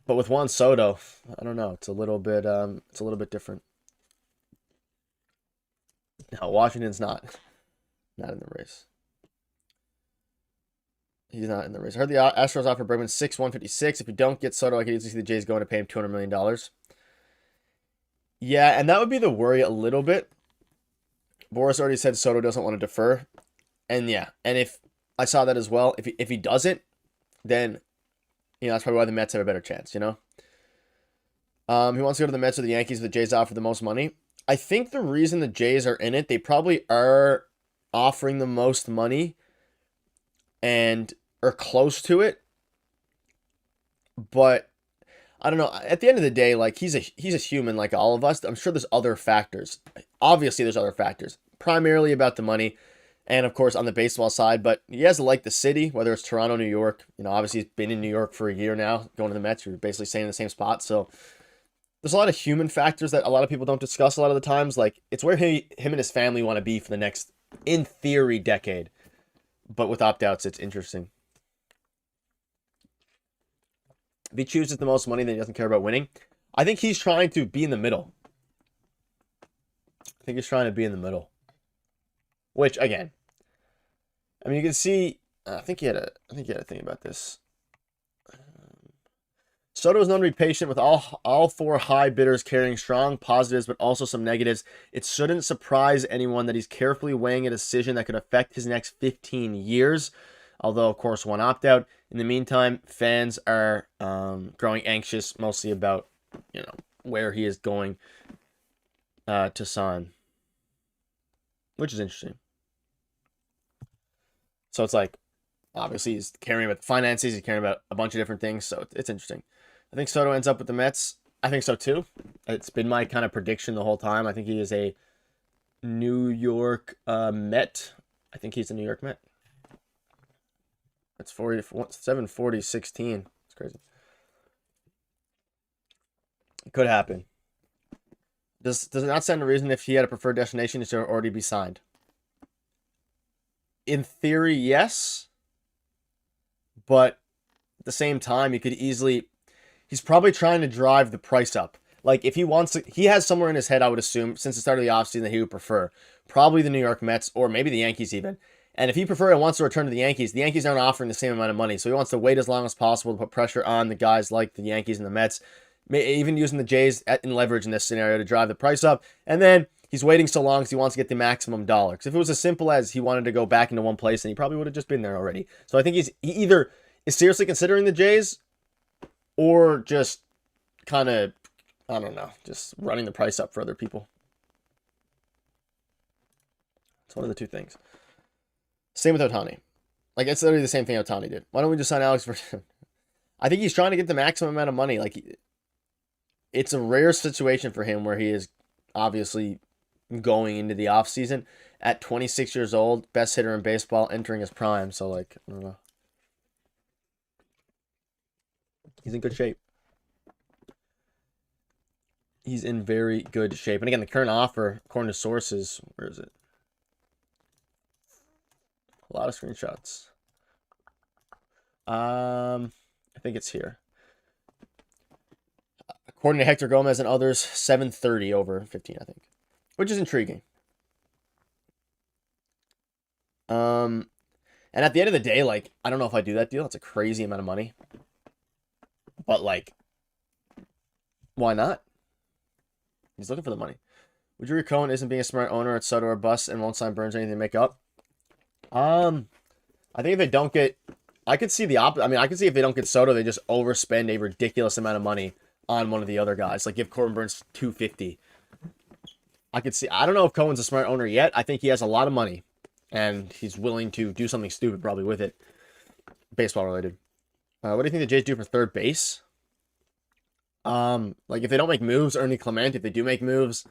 Speaker 1: But with Juan Soto, I don't know. It's a little bit different. No, Washington's not in the race. He's not in the race. I heard the Astros offer Bregman $6,156. If you don't get Soto, I could easily see the Jays going to pay him $200 million. Yeah, and that would be the worry a little bit. Boris already said Soto doesn't want to defer. And yeah, and if I saw that as well, if he doesn't, then that's probably why the Mets have a better chance, He wants to go to the Mets or the Yankees if the Jays offer the most money. I think the reason the Jays are in it, they probably are offering the most money and are close to it. But I don't know. At the end of the day, like he's a human like all of us. I'm sure there's other factors. Obviously, there's other factors. Primarily about the money, and of course on the baseball side. But he has to like the city, whether it's Toronto, New York. Obviously he's been in New York for a year now. Going to the Mets, you're basically staying in the same spot. So there's a lot of human factors that a lot of people don't discuss a lot of the times. Like it's where him and his family want to be for the next, in theory, decade. But with opt-outs, it's interesting. If he chooses the most money, then he doesn't care about winning. I think he's trying to be in the middle. Which, again, I mean, you can see, I think he had a thing about this. Soto is known to be patient with all 4 high bidders carrying strong positives, but also some negatives. It shouldn't surprise anyone that he's carefully weighing a decision that could affect his next 15 years. Although, of course, one opt-out. In the meantime, fans are growing anxious, mostly about, where he is going to sign. Which is interesting. So it's like, obviously, he's caring about finances. He's caring about a bunch of different things. So it's interesting. I think Soto ends up with the Mets. I think so, too. It's been my kind of prediction the whole time. I think he is a New York Met. I think he's a New York Met. That's 740-16. It's crazy. It could happen. Does it not stand to reason if he had a preferred destination, he should already be signed? In theory, yes. But at the same time, he could easily... He's probably trying to drive the price up. Like, if he wants to... He has somewhere in his head, I would assume, since the start of the offseason, that he would prefer. Probably the New York Mets, or maybe the Yankees even. And if he prefer and wants to return to the Yankees aren't offering the same amount of money. So he wants to wait as long as possible to put pressure on the guys like the Yankees and the Mets. Even using the Jays in leverage in this scenario to drive the price up. And then he's waiting so long because he wants to get the maximum dollar. Because if it was as simple as he wanted to go back into one place, then he probably would have just been there already. So I think he either is seriously considering the Jays or just kind of, I don't know, just running the price up for other people. It's one of the two things. Same with Ohtani. Like, it's literally the same thing Ohtani did. Why don't we just sign Alex for... I think he's trying to get the maximum amount of money. Like, it's a rare situation for him where he is obviously going into the offseason at 26 years old, best hitter in baseball, entering his prime. So, like, I don't know. He's in good shape. He's in very good shape. And again, the current offer, according to sources, where is it? A lot of screenshots. I think it's here. According to Hector Gomez and others, 730 over 15, I think. Which is intriguing. And at the end of the day, like, I don't know if I do that deal. It's a crazy amount of money. But, like, why not? He's looking for the money. Would you agree Cohen isn't being a smart owner at Soto or bust and won't sign Burns or anything to make up? I think if they don't get... I could see the opposite. I mean, I could see if they don't get Soto, they just overspend a ridiculous amount of money on one of the other guys. Like, give Corbin Burns $250. I could see... I don't know if Cohen's a smart owner yet. I think he has a lot of money. And he's willing to do something stupid probably with it. Baseball related. What do you think the Jays do for third base? Like, if they don't make moves, Ernie Clement, if they do make moves,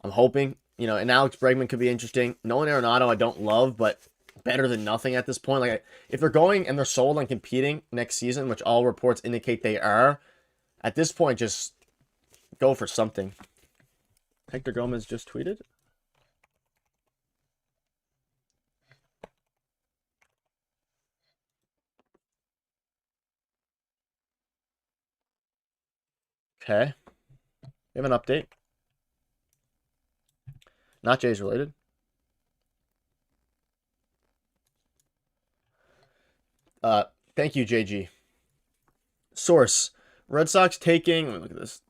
Speaker 1: I'm hoping. You know, and Alex Bregman could be interesting. Nolan Arenado I don't love, but better than nothing at this point. Like, if they're going and they're sold on competing next season, which all reports indicate they are, at this point, just go for something. Hector Gomez just tweeted. Okay. We have an update. Not Jays related. Thank you, JG. Source. Red Sox taking... Let me look at this.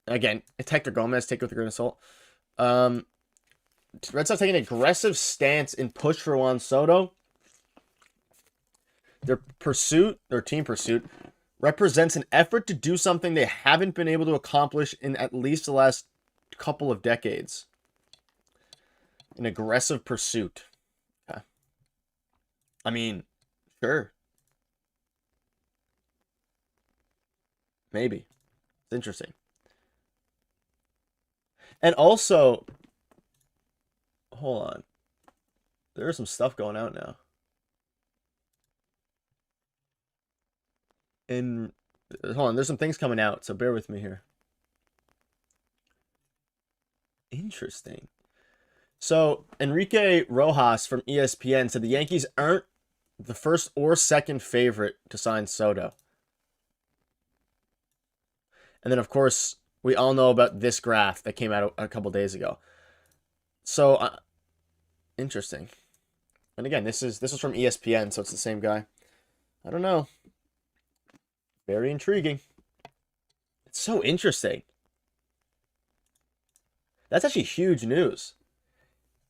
Speaker 1: Again, it's Hector Gomez. Take it with a grain of salt. Red Sox taking an aggressive stance in push for Juan Soto. Their team pursuit, represents an effort to do something they haven't been able to accomplish in at least the last couple of decades. An aggressive pursuit. Okay. I mean, sure. Maybe. It's interesting. And also, hold on. There's some stuff going out now. And hold on, there's some things coming out, so bear with me here. Interesting. So, Enrique Rojas from ESPN said the Yankees aren't the first or second favorite to sign Soto. And then, of course, we all know about this graph that came out a couple days ago. So, interesting. And again, this is from ESPN, so it's the same guy. I don't know. Very intriguing. It's so interesting. That's actually huge news.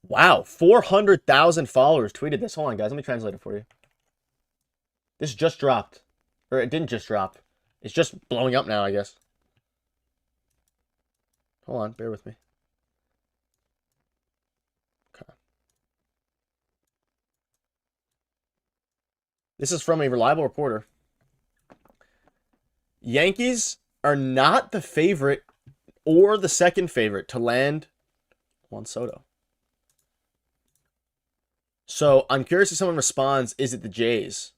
Speaker 1: Wow, 400,000 followers tweeted this. Hold on, guys. Let me translate it for you. This just dropped. Or it didn't just drop. It's just blowing up now, I guess. Hold on, bear with me. Okay. This is from a reliable reporter. Yankees are not the favorite or the second favorite to land Juan Soto. So I'm curious if someone responds, is it the Jays?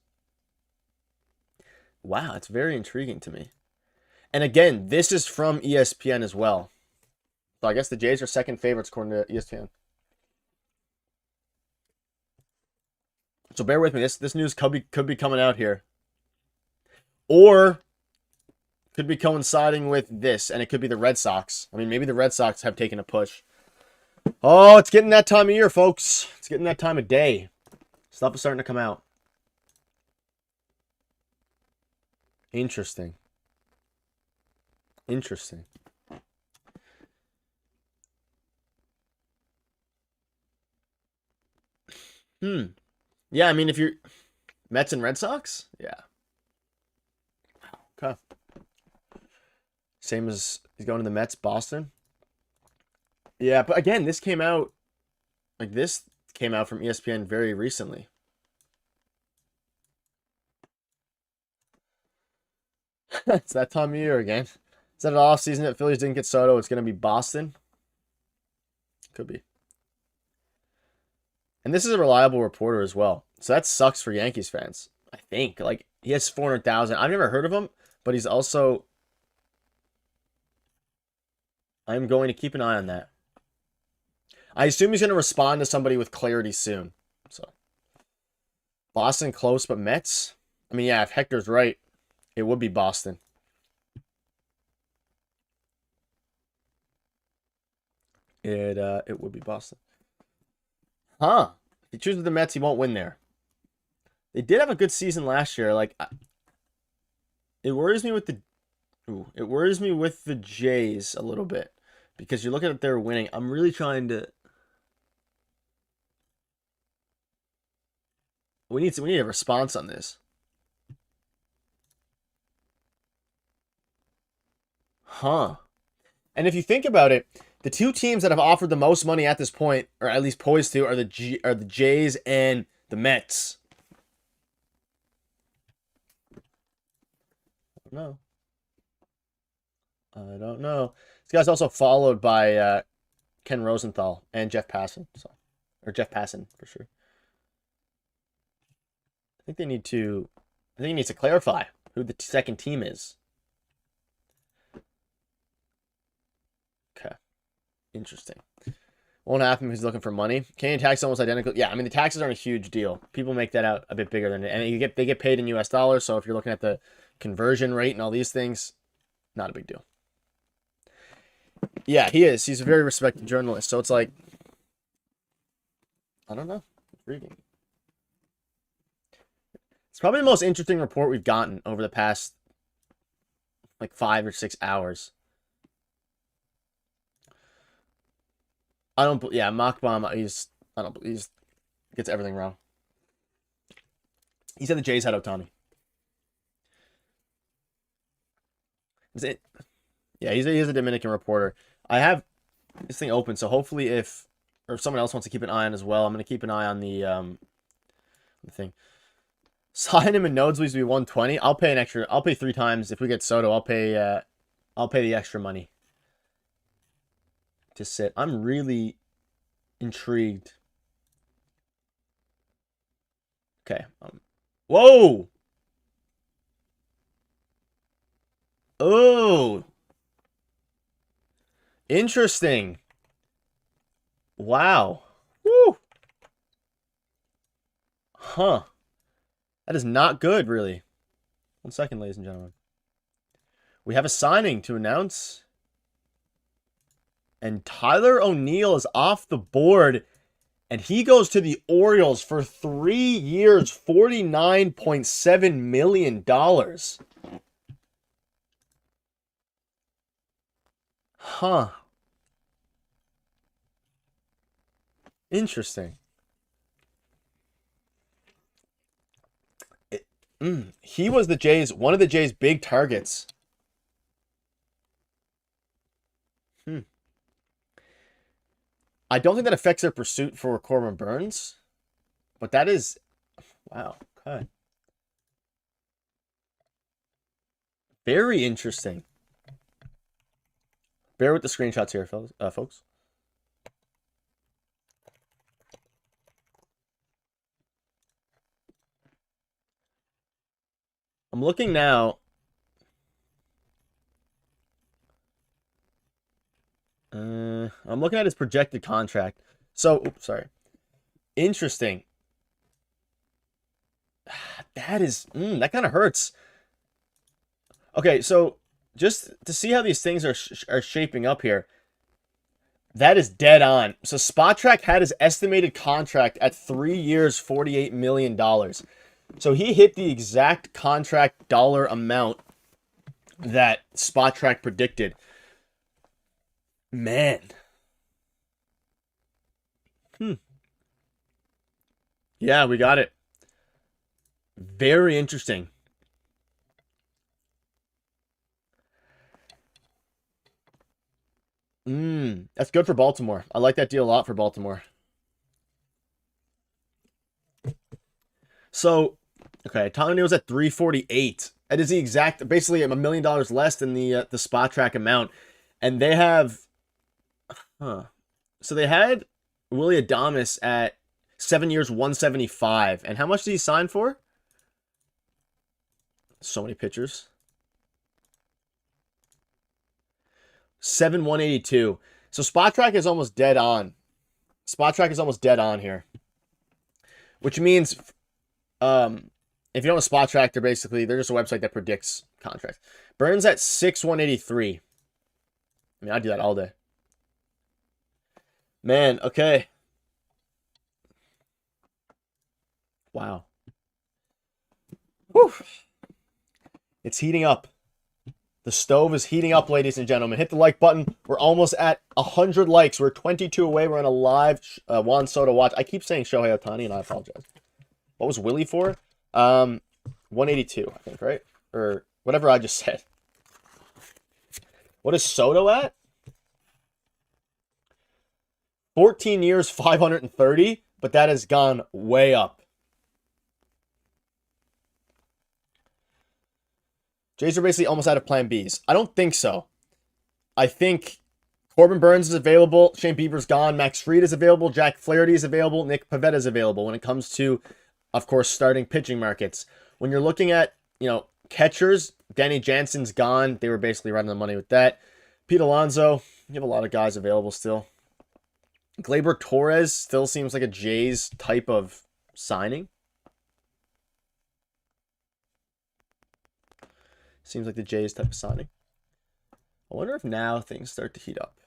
Speaker 1: Wow, it's very intriguing to me. And again, this is from ESPN as well. So I guess the Jays are second favorites according to ESPN. So bear with me. This news could be coming out here, or could be coinciding with this, and it could be the Red Sox. I mean, maybe the Red Sox have taken a push. Oh, it's getting that time of year, folks. It's getting that time of day. Stuff is starting to come out. Interesting. Interesting. Yeah, I mean, if you're Mets and Red Sox, yeah. Okay. Same as he's going to the Mets, Boston. Yeah, but again, this came out from ESPN very recently. It's that time of year again. Is that an off season that Phillies didn't get Soto? It's going to be Boston. Could be. And this is a reliable reporter as well. So that sucks for Yankees fans, I think. Like, he has 400,000. I've never heard of him, but he's also... I'm going to keep an eye on that. I assume he's going to respond to somebody with clarity soon. So, Boston close, but Mets? I mean, yeah, if Hector's right, it would be Boston. It would be Boston. Huh. If he chooses the Mets, he won't win there. They did have a good season last year. Like, it worries me with the Jays a little bit. Because you look at their winning. I'm really trying to... We need a response on this. Huh. And if you think about it, the two teams that have offered the most money at this point, or at least poised to, are the Jays and the Mets. I don't know. This guy's also followed by Ken Rosenthal and Jeff Passan. Or Jeff Passan, for sure. I think he needs to clarify who the second team is. Okay. Interesting. Won't happen if he's looking for money. Canadian tax is almost identical. Yeah, I mean, the taxes aren't a huge deal. People make that out a bit bigger than it. And they get paid in US dollars, so if you're looking at the conversion rate and all these things, not a big deal. Yeah, he is. He's a very respected journalist, so it's like, I don't know. Intriguing. It's probably the most interesting report we've gotten over the past, like, 5 or 6 hours. Yeah, Machbaum, he gets everything wrong. He said the Jays had Ohtani. Is it? Yeah, he's a Dominican reporter. I have this thing open, so hopefully if someone else wants to keep an eye on as well, I'm going to keep an eye on the thing. Sign him in nosebleeds to be 120. I'll pay 3 times if we get Soto. I'll pay the extra money to sit. I'm really intrigued. Okay. Whoa. Oh. Interesting. Wow. Woo. Huh. That is not good, really. 1 second, ladies and gentlemen. We have a signing to announce. And Tyler O'Neill is off the board. And he goes to the Orioles for 3 years, $49.7 million. Huh. Interesting. He was one of the Jays' big targets. I don't think that affects their pursuit for Corbin Burns, but that is, wow, okay. Very interesting. Bear with the screenshots here, folks. I'm looking now. I'm looking at his projected contract. So, oops, sorry. Interesting. That kind of hurts. Okay, so just to see how these things are shaping up here. That is dead on. So Spot Track had his estimated contract at 3 years, $48 million. So he hit the exact contract dollar amount that Spot Track predicted. Man. Yeah, we got it. Very interesting. That's good for Baltimore. I like that deal a lot for Baltimore. So, okay, Tony was at 348. That is the exact, basically $1 million less than the Spot Track amount, and they have, So they had Willie Adames at 7 years, 175, and how much did he sign for? So many pitchers. 182. So Spot Track is almost dead on. Spot Track is almost dead on here. Which means, if you don't know Spot Track, they're just a website that predicts contracts. Burns at 183. I mean, I'd do that all day. Man, okay. Wow. Whew. It's heating up. The stove is heating up, ladies and gentlemen. Hit the like button. We're almost at 100 likes. We're 22 away. We're on a live Juan Soto watch. I keep saying Shohei Ohtani, and I apologize. What was Willie for? 182, I think, right? Or whatever I just said. What is Soto at? 14 years, 530, but that has gone way up. Jays are basically almost out of plan Bs. I don't think so. I think Corbin Burns is available. Shane Bieber's gone. Max Fried is available. Jack Flaherty is available. Nick Pivetta is available when it comes to, of course, starting pitching markets. When you're looking at, catchers, Danny Jansen's gone. They were basically running the money with that. Pete Alonso, you have a lot of guys available still. Gleyber Torres still seems like a Jays type of signing. Seems like the Jays type of signing. I wonder if now things start to heat up.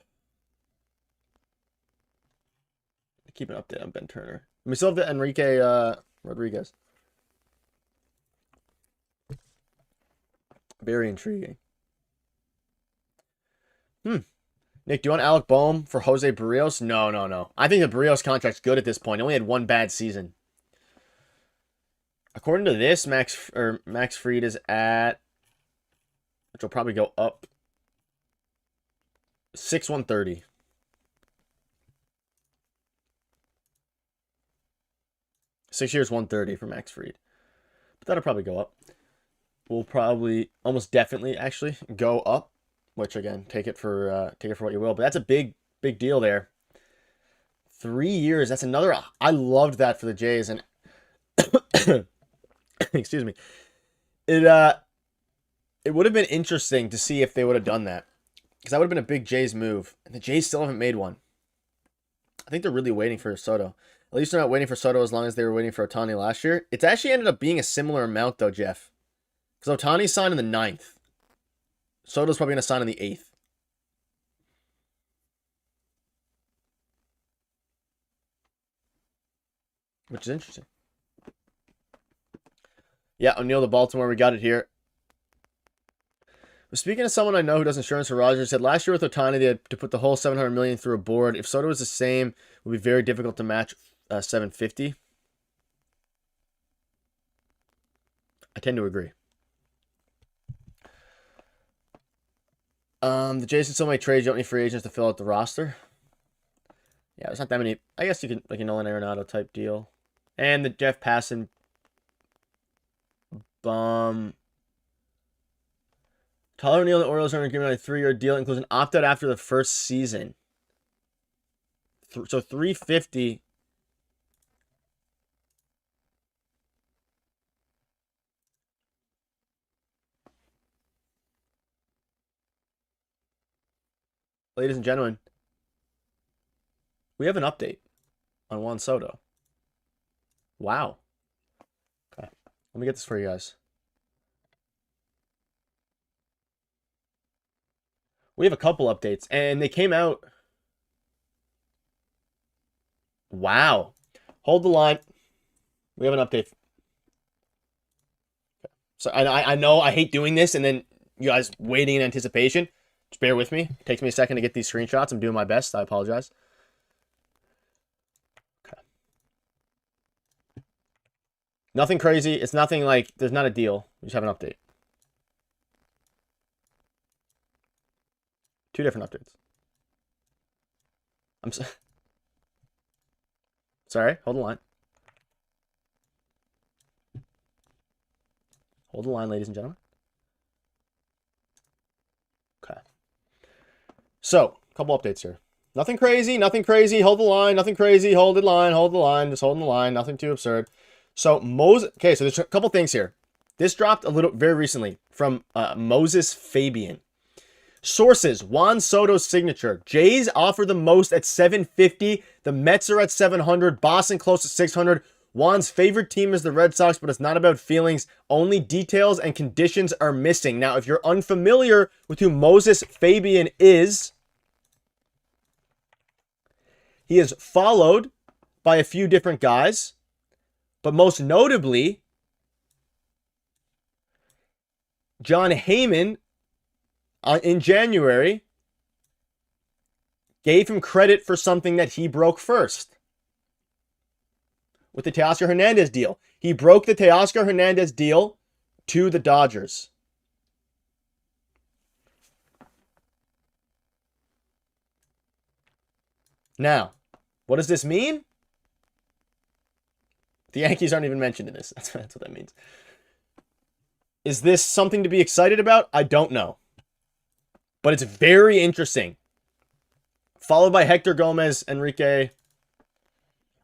Speaker 1: Keep an update on Ben Turner. We still have the Enrique Rodriguez. Very intriguing. Nick, do you want Alec Boehm for José Berríos? No. I think the Berríos contract's good at this point. He only had one bad season. According to this, Max Fried is at, which will probably go up, 130. Six years, 130 for Max Fried. But that'll probably go up. Will probably, almost definitely, actually, go up. Which, again, take it for what you will. But that's a big deal there. 3 years. That's another. I loved that for the Jays. And excuse me. It would have been interesting to see if they would have done that. Because that would have been a big Jays move. And the Jays still haven't made one. I think they're really waiting for Soto. At least they're not waiting for Soto as long as they were waiting for Ohtani last year. It's actually ended up being a similar amount, though, Jeff. Because Ohtani signed in the 9th. Soto's probably going to sign on the 8th. Which is interesting. Yeah, O'Neill to Baltimore. We got it here. But speaking of someone I know who does insurance for Rogers, said last year with Ohtani, they had to put the whole $700 million through a board. If Soto was the same, it would be very difficult to match $750. I tend to agree. The Jays did so many trades, you don't need free agents to fill out the roster. Yeah, there's not that many. I guess you can, like a Nolan Arenado type deal. And the Jeff Passan bum. Tyler O'Neill and the Orioles are in agreement on a 3-year deal, includes an opt-out after the first season. So $350. Ladies and gentlemen, We have an update on Juan Soto. Wow. Okay. Let me get this for you guys. We have a couple updates, and they came out. Wow. Hold the line. We have an update. So I know I hate doing this, and then you guys waiting in anticipation. Just bear with me. It takes me a second to get these screenshots. I'm doing my best. I apologize. Okay. Nothing crazy. It's nothing like, there's not a deal. We just have an update. Two different updates. I'm sorry. Hold the line. Hold the line, ladies and gentlemen. Okay. So, a couple updates here. Nothing crazy, nothing crazy. Hold the line, nothing crazy. Hold the line, hold the line. Just holding the line. Nothing too absurd. So, okay, so there's a couple things here. This dropped very recently from Moses Fabian. Sources, Juan Soto's signature. Jays offer the most at $750. The Mets are at $700. Boston close to $600. Juan's favorite team is the Red Sox, but it's not about feelings. Only details and conditions are missing. Now, if you're unfamiliar with who Moses Fabian is, he is followed by a few different guys, but most notably, Jon Heyman in January gave him credit for something that he broke first. With the Teoscar Hernandez deal. He broke the Teoscar Hernandez deal to the Dodgers. Now, what does this mean? The Yankees aren't even mentioned in this. That's what that means. Is this something to be excited about? I don't know. But it's very interesting. Followed by Hector Gomez, Enrique.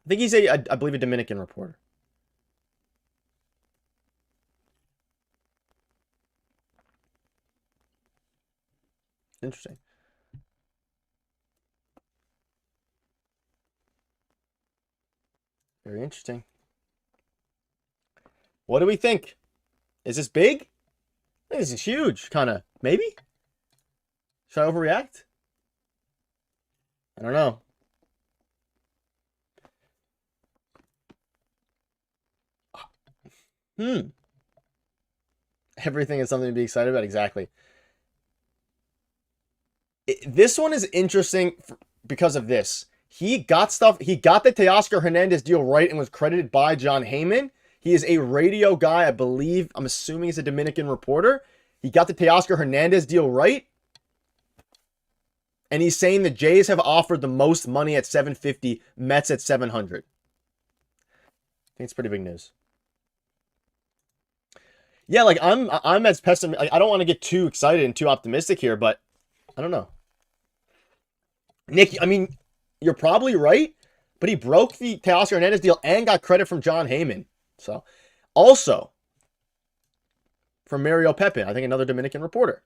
Speaker 1: I think he's I believe a Dominican reporter. Interesting. Very interesting. What do we think? Is this big? I think this is huge, kind of. Maybe? Should I overreact? I don't know. Everything is something to be excited about. Exactly. This one is interesting because of this. He got the Teoscar Hernandez deal right and was credited by Jon Heyman. He is a radio guy, I believe. I'm assuming he's a Dominican reporter. He got the Teoscar Hernandez deal right. And he's saying the Jays have offered the most money at $750, Mets at $700. I think it's pretty big news. Yeah, like I'm as pessimistic. I don't want to get too excited and too optimistic here, but I don't know. Nick, I mean, you're probably right, but he broke the Teoscar Hernandez deal and got credit from Jon Heyman. So, also from Mario Pepin, I think another Dominican reporter.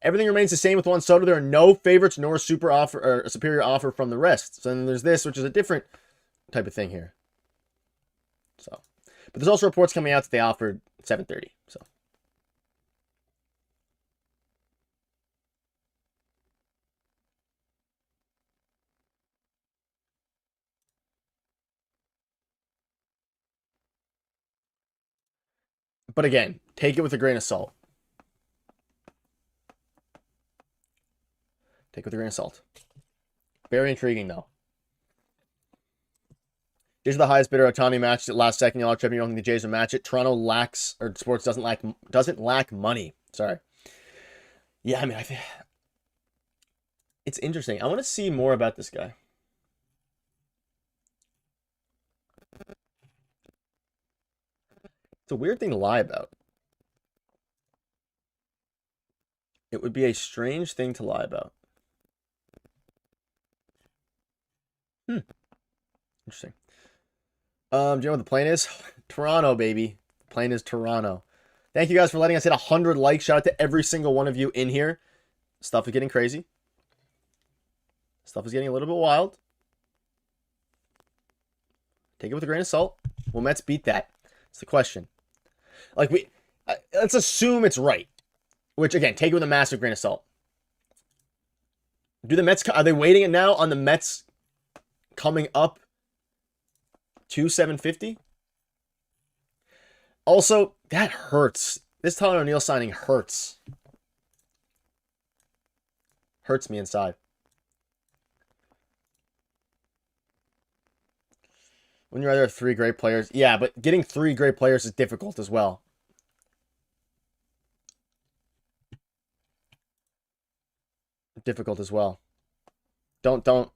Speaker 1: Everything remains the same with Juan Soto. There are no favorites nor a superior offer from the rest. So then there's this, which is a different type of thing here. So, but there's also reports coming out that they offered $730. So. But again, take it with a grain of salt. Take it with a grain of salt. Very intriguing, though. Jays are the highest bidder. Otani matched it last second. Y'all tripping. You don't think the Jays will match it? Toronto lacks, or sports doesn't lack money. Sorry. Yeah, I mean, I think it's interesting. I want to see more about this guy. It's a weird thing to lie about. It would be a strange thing to lie about. Interesting. Do you know what the plane is? Toronto, baby. The plane is Toronto. Thank you guys for letting us hit 100 likes. Shout out to every single one of you in here. Stuff is getting crazy. Stuff is getting a little bit wild. Take it with a grain of salt. Will Mets beat that? It's the question. Like, let's assume it's right. Which, again, take it with a massive grain of salt. Do the Mets, are they waiting it now on the Mets coming up to 750? Also, that hurts. This Tyler O'Neill signing hurts. Hurts me inside. Wouldn't you rather have 3 great players? Yeah, but getting 3 great players is difficult as well. Difficult as well. Don't.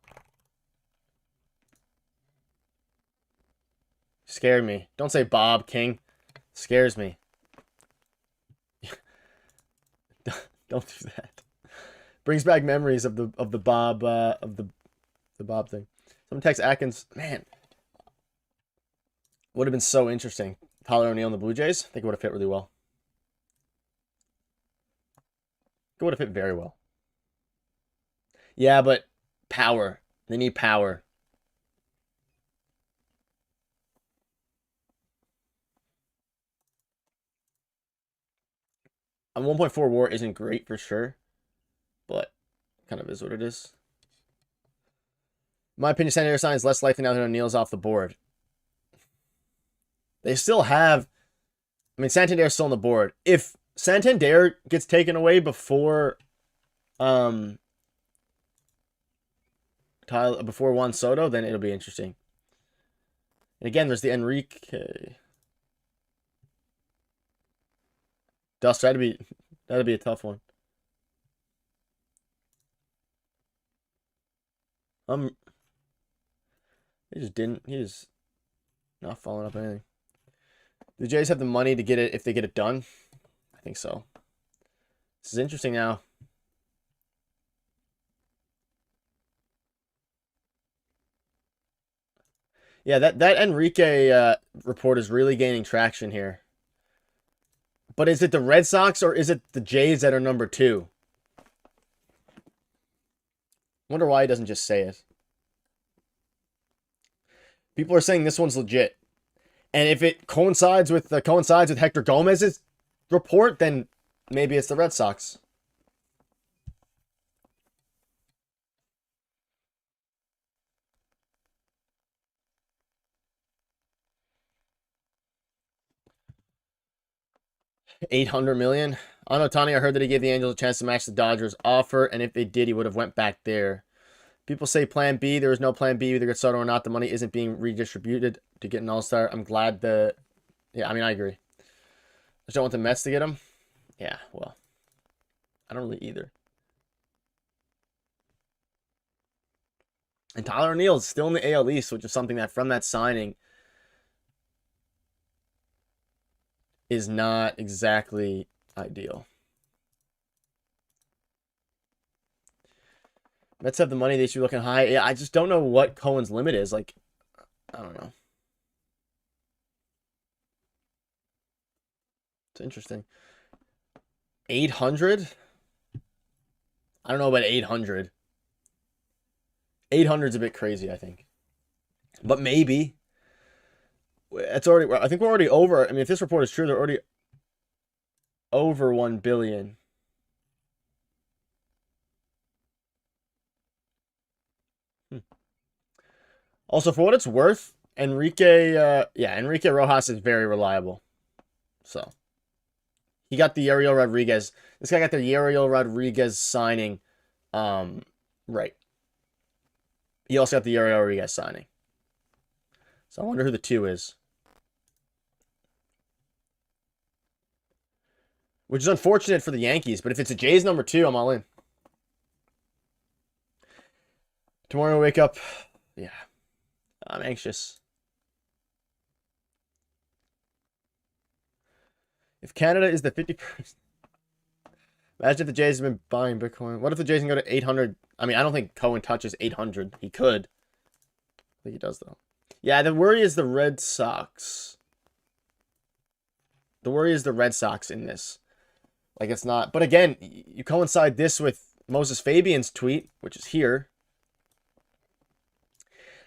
Speaker 1: Scared me. Don't say Bob King. Scares me. Don't do that. Brings back memories of the Bob the Bob thing. Someone text Atkins. Man, would have been so interesting. Tyler O'Neill and the Blue Jays. I think it would have fit really well. It would have fit very well. Yeah, but power. They need power. A 1.4 WAR isn't great for sure, but kind of is what it is. In my opinion, Santander sign is less likely now that O'Neill's off the board. They still have... I mean, Santander's still on the board. If Santander gets taken away before... before Juan Soto, then it'll be interesting. And again, there's the Enrique. Dust, that'd be a tough one. He just didn't. He's not following up anything. The Jays have the money to get it if they get it done. I think so. This is interesting now. Yeah, that Enrique report is really gaining traction here. But is it the Red Sox or is it the Jays that are number 2? Wonder why he doesn't just say it. People are saying this one's legit. And if it coincides with Hector Gomez's report, then maybe it's the Red Sox. $800 million. On Ohtani, I heard that he gave the Angels a chance to match the Dodgers' offer, and if they did, he would have went back there. People say Plan B. There is no Plan B, either get Soto or not. The money isn't being redistributed to get an All-Star. I'm glad that... Yeah, I mean, I agree. I just don't want the Mets to get him. Yeah, well, I don't really either. And Tyler O'Neill is still in the AL East, which is something that from that signing is not exactly ideal. Mets have the money. They should be looking high. Yeah, I just don't know what Cohen's limit is. Like, I don't know. It's interesting. 800? I don't know about 800. 800's a bit crazy, I think. But maybe. It's already... I think we're already over... I mean, if this report is true, they're already over 1 billion. Also, for what it's worth, Enrique Rojas is very reliable. So, he got the Ariel Rodriguez. This guy got the Ariel Rodriguez signing right. He also got the Ariel Rodriguez signing. So, I wonder who the 2 is. Which is unfortunate for the Yankees, but if it's a Jays number 2, I'm all in. Tomorrow I wake up, yeah, I'm anxious. If Canada is the 50%, imagine if the Jays have been buying Bitcoin. What if the Jays can go to 800? I mean, I don't think Cohen touches 800. He could. I think he does, though. Yeah, the worry is the Red Sox. The worry is the Red Sox in this. Like, it's not. But again, you coincide this with Moses Fabian's tweet, which is here.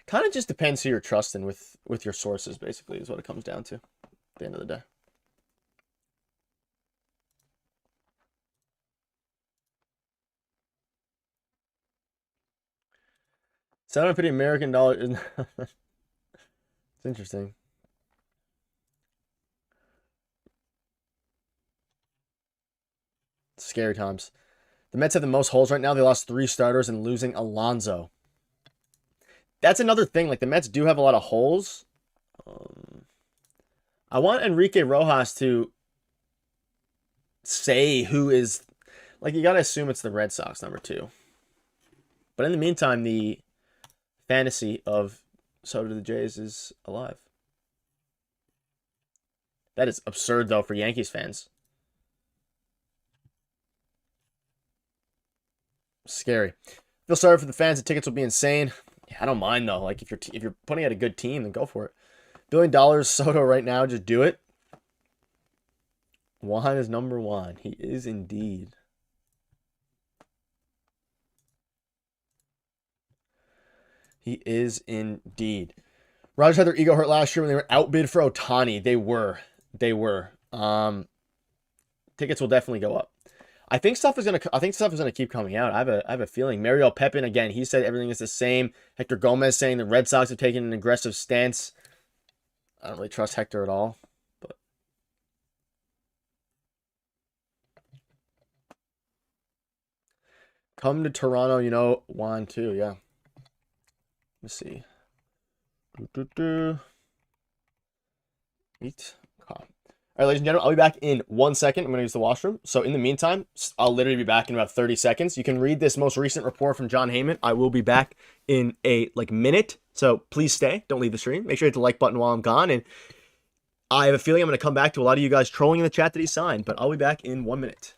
Speaker 1: Kind of just depends who you're trusting with your sources, basically, is what it comes down to at the end of the day. $750 American dollars. It's interesting. Scary times. The Mets have the most holes right now. They lost 3 starters and losing Alonso. That's another thing. Like, the Mets do have a lot of holes. I want Enrique Rojas to say who is... Like, you got to assume it's the Red Sox, number 2. But in the meantime, the fantasy of Soto to the Jays is alive. That is absurd, though, for Yankees fans. Scary. Feel sorry for the fans. The tickets will be insane. Yeah, I don't mind, though. Like, if you're putting out a good team, then go for it. $1 billion Soto right now. Just do it. Juan is number 1. He is indeed. He is indeed. Rogers had their ego hurt last year when they were outbid for Ohtani. They were. Tickets will definitely go up. I think stuff is gonna keep coming out. I have a feeling. Mario Pepin, again, he said everything is the same. Hector Gomez saying the Red Sox have taken an aggressive stance. I don't really trust Hector at all. But come to Toronto, you know, Juan too, yeah. Let's see. Eat. All right, ladies and gentlemen, I'll be back in 1 second. I'm going to use the washroom. So in the meantime, I'll literally be back in about 30 seconds. You can read this most recent report from John Heyman. I will be back in a minute. So please stay. Don't leave the stream. Make sure you hit the like button while I'm gone. And I have a feeling I'm going to come back to a lot of you guys trolling in the chat that he signed. But I'll be back in 1 minute.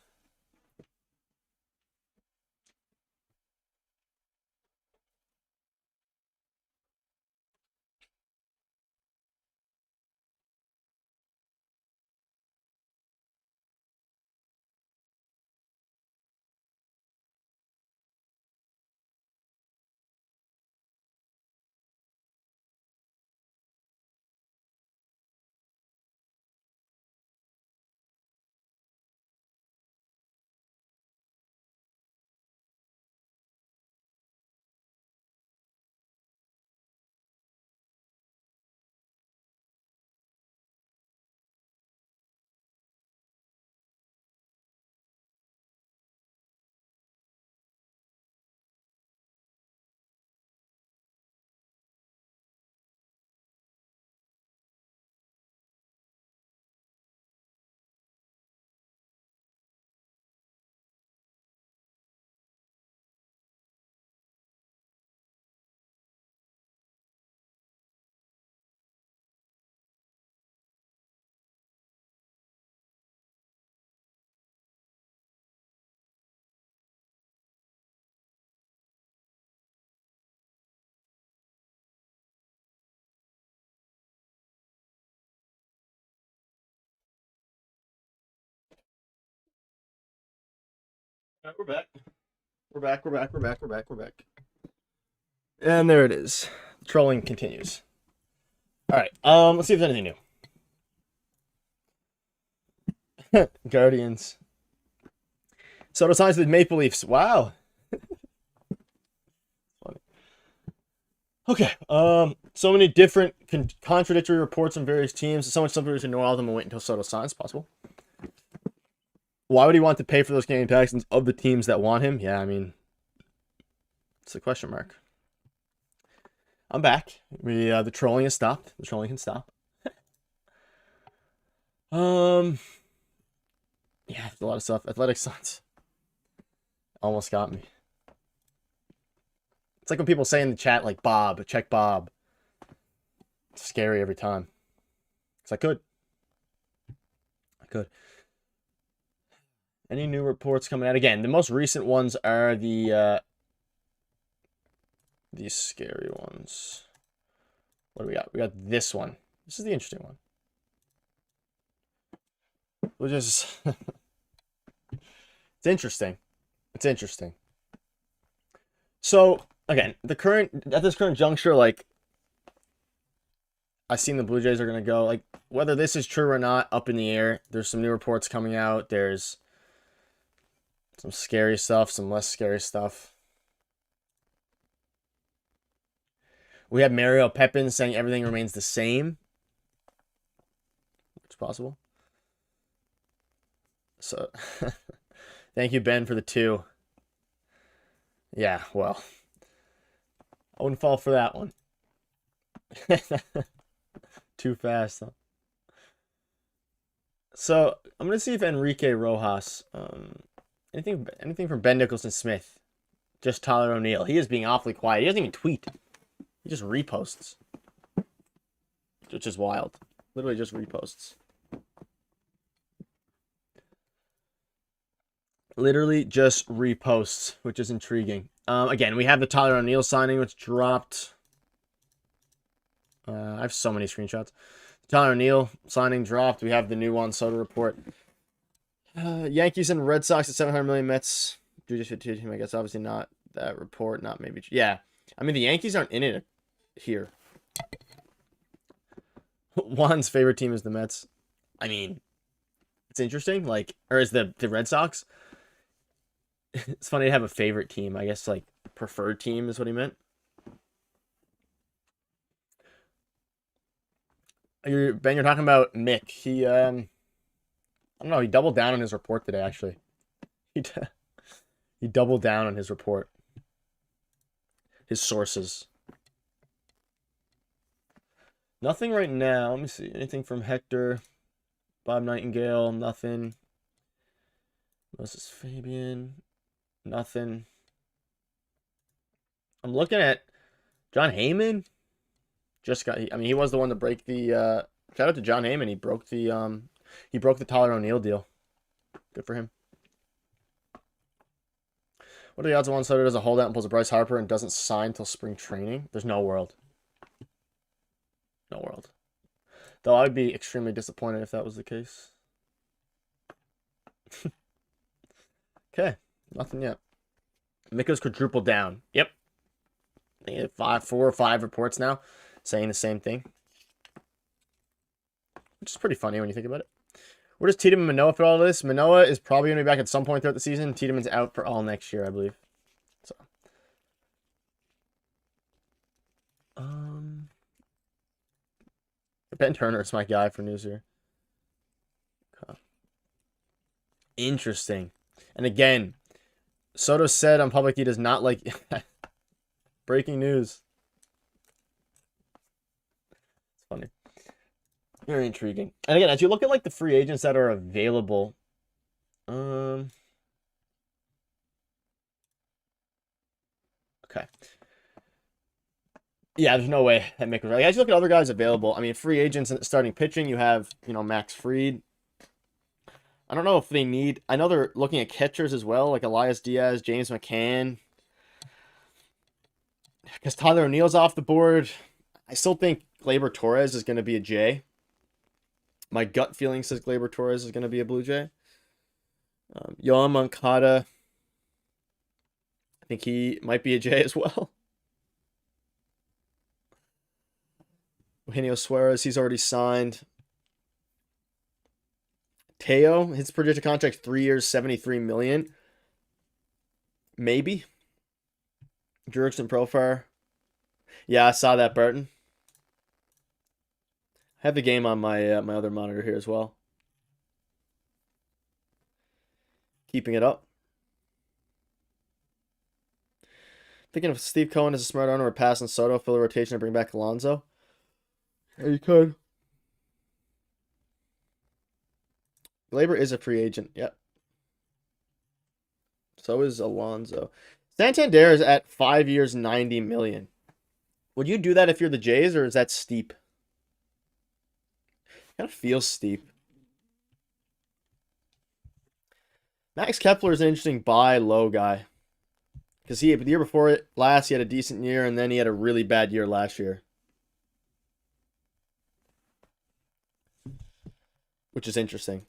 Speaker 1: All right, we're back. We're back. And there it is. Trolling continues. All right. Let's see if there's anything new. Guardians. Soto signs with Maple Leafs. Wow. Funny. Okay. So many different contradictory reports on various teams. So much something we should know all of them and wait until Soto signs. Possible. Why would he want to pay for those Canadian taxes of the teams that want him? Yeah, I mean, it's a question mark. I'm back. The trolling has stopped. The trolling can stop. Yeah, a lot of stuff. Athletic Suns almost got me. It's like when people say in the chat, like, Bob, check Bob. It's scary every time. Because I could. Any new reports coming out? Again, the most recent ones are these scary ones. What do we got? We got this one. This is the interesting one. Which is... It's interesting. So, again, at this current juncture, like, I seen the Blue Jays are going to go. Like, whether this is true or not, up in the air. There's some new reports coming out. There's some scary stuff, some less scary stuff. We have Mario Pepin saying everything remains the same. It's possible. So, thank you, Ben, for the 2. Yeah, well, I wouldn't fall for that one. Too fast, huh? So, I'm going to see if Enrique Rojas, anything from Ben Nicholson Smith, just Tyler O'Neill. He is being awfully quiet. He doesn't even tweet. He just reposts, which is wild. Literally just reposts. Literally just reposts, which is intriguing. Again, we have the Tyler O'Neill signing, which dropped. I have so many screenshots. Tyler O'Neill signing dropped. We have the new Juan Soto report. Yankees and Red Sox at 700 million. Mets. I guess obviously not that report. Not maybe. Yeah. I mean, the Yankees aren't in it here. Juan's favorite team is the Mets. I mean, it's interesting. Like, or is the Red Sox? It's funny to have a favorite team. I guess, like, preferred team is what he meant. Ben, you're talking about Mick. He, I don't know. He doubled down on his report today, actually. He doubled down on his report. His sources. Nothing right now. Let me see. Anything from Hector? Bob Nightingale? Nothing. Moses Fabian? Nothing. I'm looking at John Heyman. Just got. I mean, he was the one to break the. Shout out to John Heyman. He broke the Tyler O'Neill deal. Good for him. What are the odds of Juan Soto does a holdout and pulls a Bryce Harper and doesn't sign till spring training? There's no world. No world. Though I would be extremely disappointed if that was the case. Okay. Nothing yet. Miko's quadrupled down. Yep. I think 4 or 5 reports now saying the same thing. Which is pretty funny when you think about it. Where does Tiedemann and Manoah fit all this? Manoah is probably going to be back at some point throughout the season. Tiedemann's out for all next year, I believe. So. Ben Turner is my guy for news here. Okay. Interesting. And again, Soto said on public he does not like breaking news. It's funny. Very intriguing. And again, as you look at like the free agents that are available, okay. Yeah, there's no way that Mick was right. As you look at other guys available, I mean, free agents and starting pitching, you have, Max Fried. I don't know if they need. I know they're looking at catchers as well, like Elias Diaz, James McCann. Because Tyler O'Neill's off the board. I still think Gleyber Torres is going to be a J. My gut feeling says Gleyber Torres is going to be a Blue Jay. Yohan Moncada. I think he might be a J as well. Eugenio Suarez, he's already signed. Teo, his projected contract 3 years, $73 million. Maybe. Jurickson Profar. Yeah, I saw that, Burton. I have the game on my my other monitor here as well. Keeping it up. Thinking if Steve Cohen is a smart owner or pass on Soto, fill the rotation and bring back Alonso. Yeah, you could. Gleyber is a free agent. Yep. So is Alonso. Santander is at 5 years, $90 million. Would you do that if you're the Jays, or is that steep? Kind of feels steep. Max Kepler is an interesting buy low guy. Because the year before it last, he had a decent year, and then he had a really bad year last year. Which is interesting.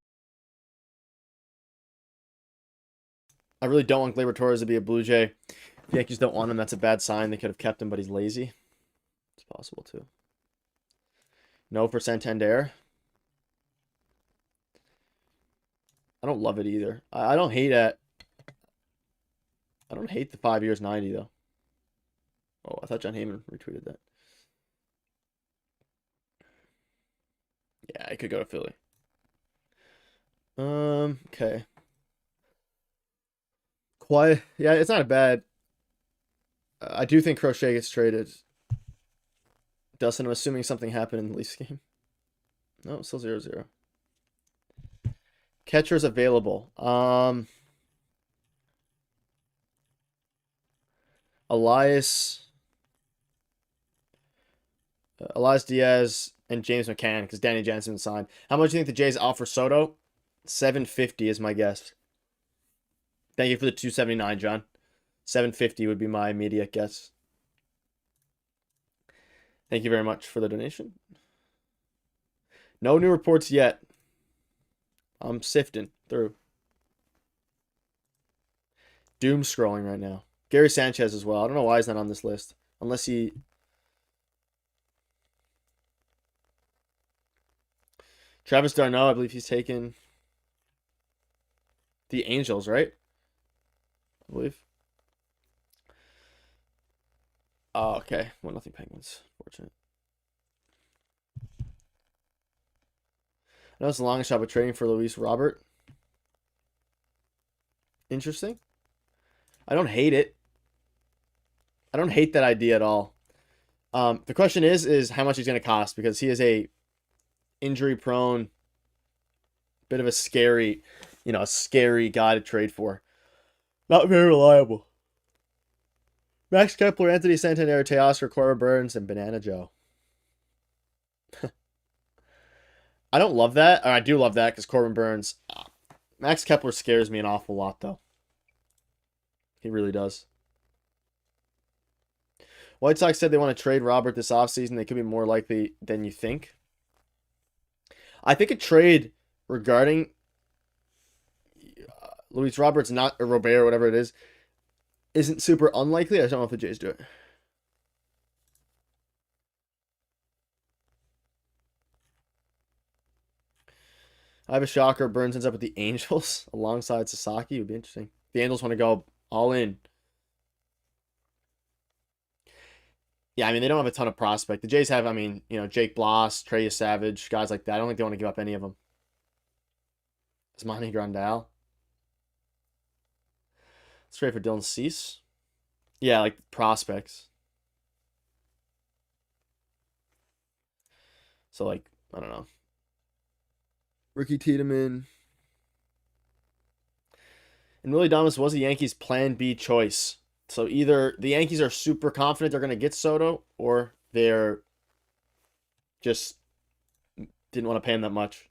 Speaker 1: I really don't want Gleyber Torres to be a Blue Jay. If the Yankees don't want him, that's a bad sign. They could have kept him, but he's lazy. It's possible, too. No for Santander. I don't love it either. I don't hate it. I don't hate the 5 years 90 though. Oh, I thought John Heyman retweeted that. Yeah, I could go to Philly. Okay. Quiet. Yeah, it's not bad. I do think Crochet gets traded. Dustin, I'm assuming something happened in the Leafs game. No, still 0-0. Catchers available. Elias Diaz and James McCann because Danny Jansen signed. How much do you think the Jays offer Soto? $750 is my guess. Thank you for the 279, John. $750 would be my immediate guess. Thank you very much for the donation. No new reports yet. I'm sifting through. Doom scrolling right now. Gary Sanchez as well. I don't know why he's not on this list. Unless he... Travis d'Arnaud, I believe he's taken the Angels, right? I believe. Oh, okay. 1-0 Penguins. Fortunate. I know it's a long shot, but trading for Luis Robert. Interesting. I don't hate it. I don't hate that idea at all. The question is how much he's going to cost because he is a injury-prone, bit of a scary, a scary guy to trade for. Not very reliable. Max Kepler, Anthony Santander, Teoscar, Corbin Burns, and Banana Joe. I don't love that. Or I do love that because Corbin Burns. Max Kepler scares me an awful lot, though. He really does. White Sox said they want to trade Robert this offseason. They could be more likely than you think. I think a trade regarding Luis Roberts, not or Robert, whatever it is, isn't super unlikely. I just don't know if the Jays do it. I have a shocker. Burns ends up with the Angels alongside Sasaki. It would be interesting. The Angels want to go all in. Yeah, I mean, they don't have a ton of prospect. The Jays have, Jake Bloss, Trey Savage, guys like that. I don't think they want to give up any of them. It's Monty Grandal. Let's trade for Dylan Cease. Yeah, like prospects. So, I don't know. Ricky Tiedemann. And Willie Adames was a Yankees plan B choice. So either the Yankees are super confident they're going to get Soto, or they're just didn't want to pay him that much.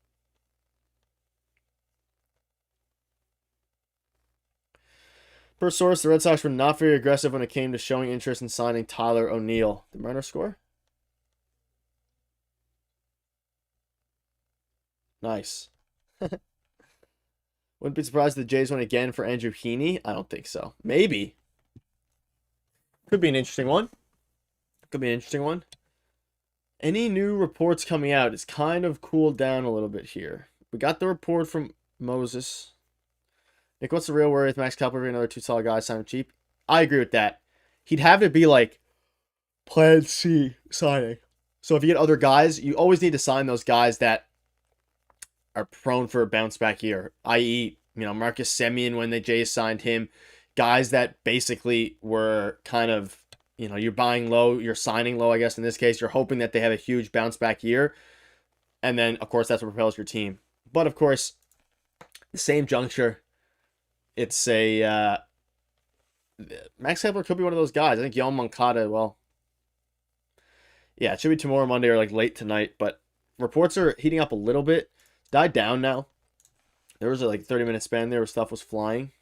Speaker 1: Per source, the Red Sox were not very aggressive when it came to showing interest in signing Tyler O'Neill. Did Marner score? Nice. Wouldn't be surprised if the Jays went again for Andrew Heaney. I don't think so. Maybe. Could be an interesting one. Any new reports coming out? It's kind of cooled down a little bit here. We got the report from Moses. Nick, what's the real worry with Max Kepler being another 2 solid guys signing cheap? I agree with that. He'd have to be like plan C signing. So if you get other guys, you always need to sign those guys that are prone for a bounce back year, i.e., Marcus Semien when the Jays signed him, guys that basically were kind of, you're buying low, you're signing low, I guess in this case, you're hoping that they have a huge bounce back year, and then of course that's what propels your team. But of course, the same juncture, it's a Max Kepler could be one of those guys. I think Yoan Moncada, well, yeah, it should be tomorrow, Monday, or late tonight, but reports are heating up a little bit. Died down now. There was a 30-minute span there where stuff was flying.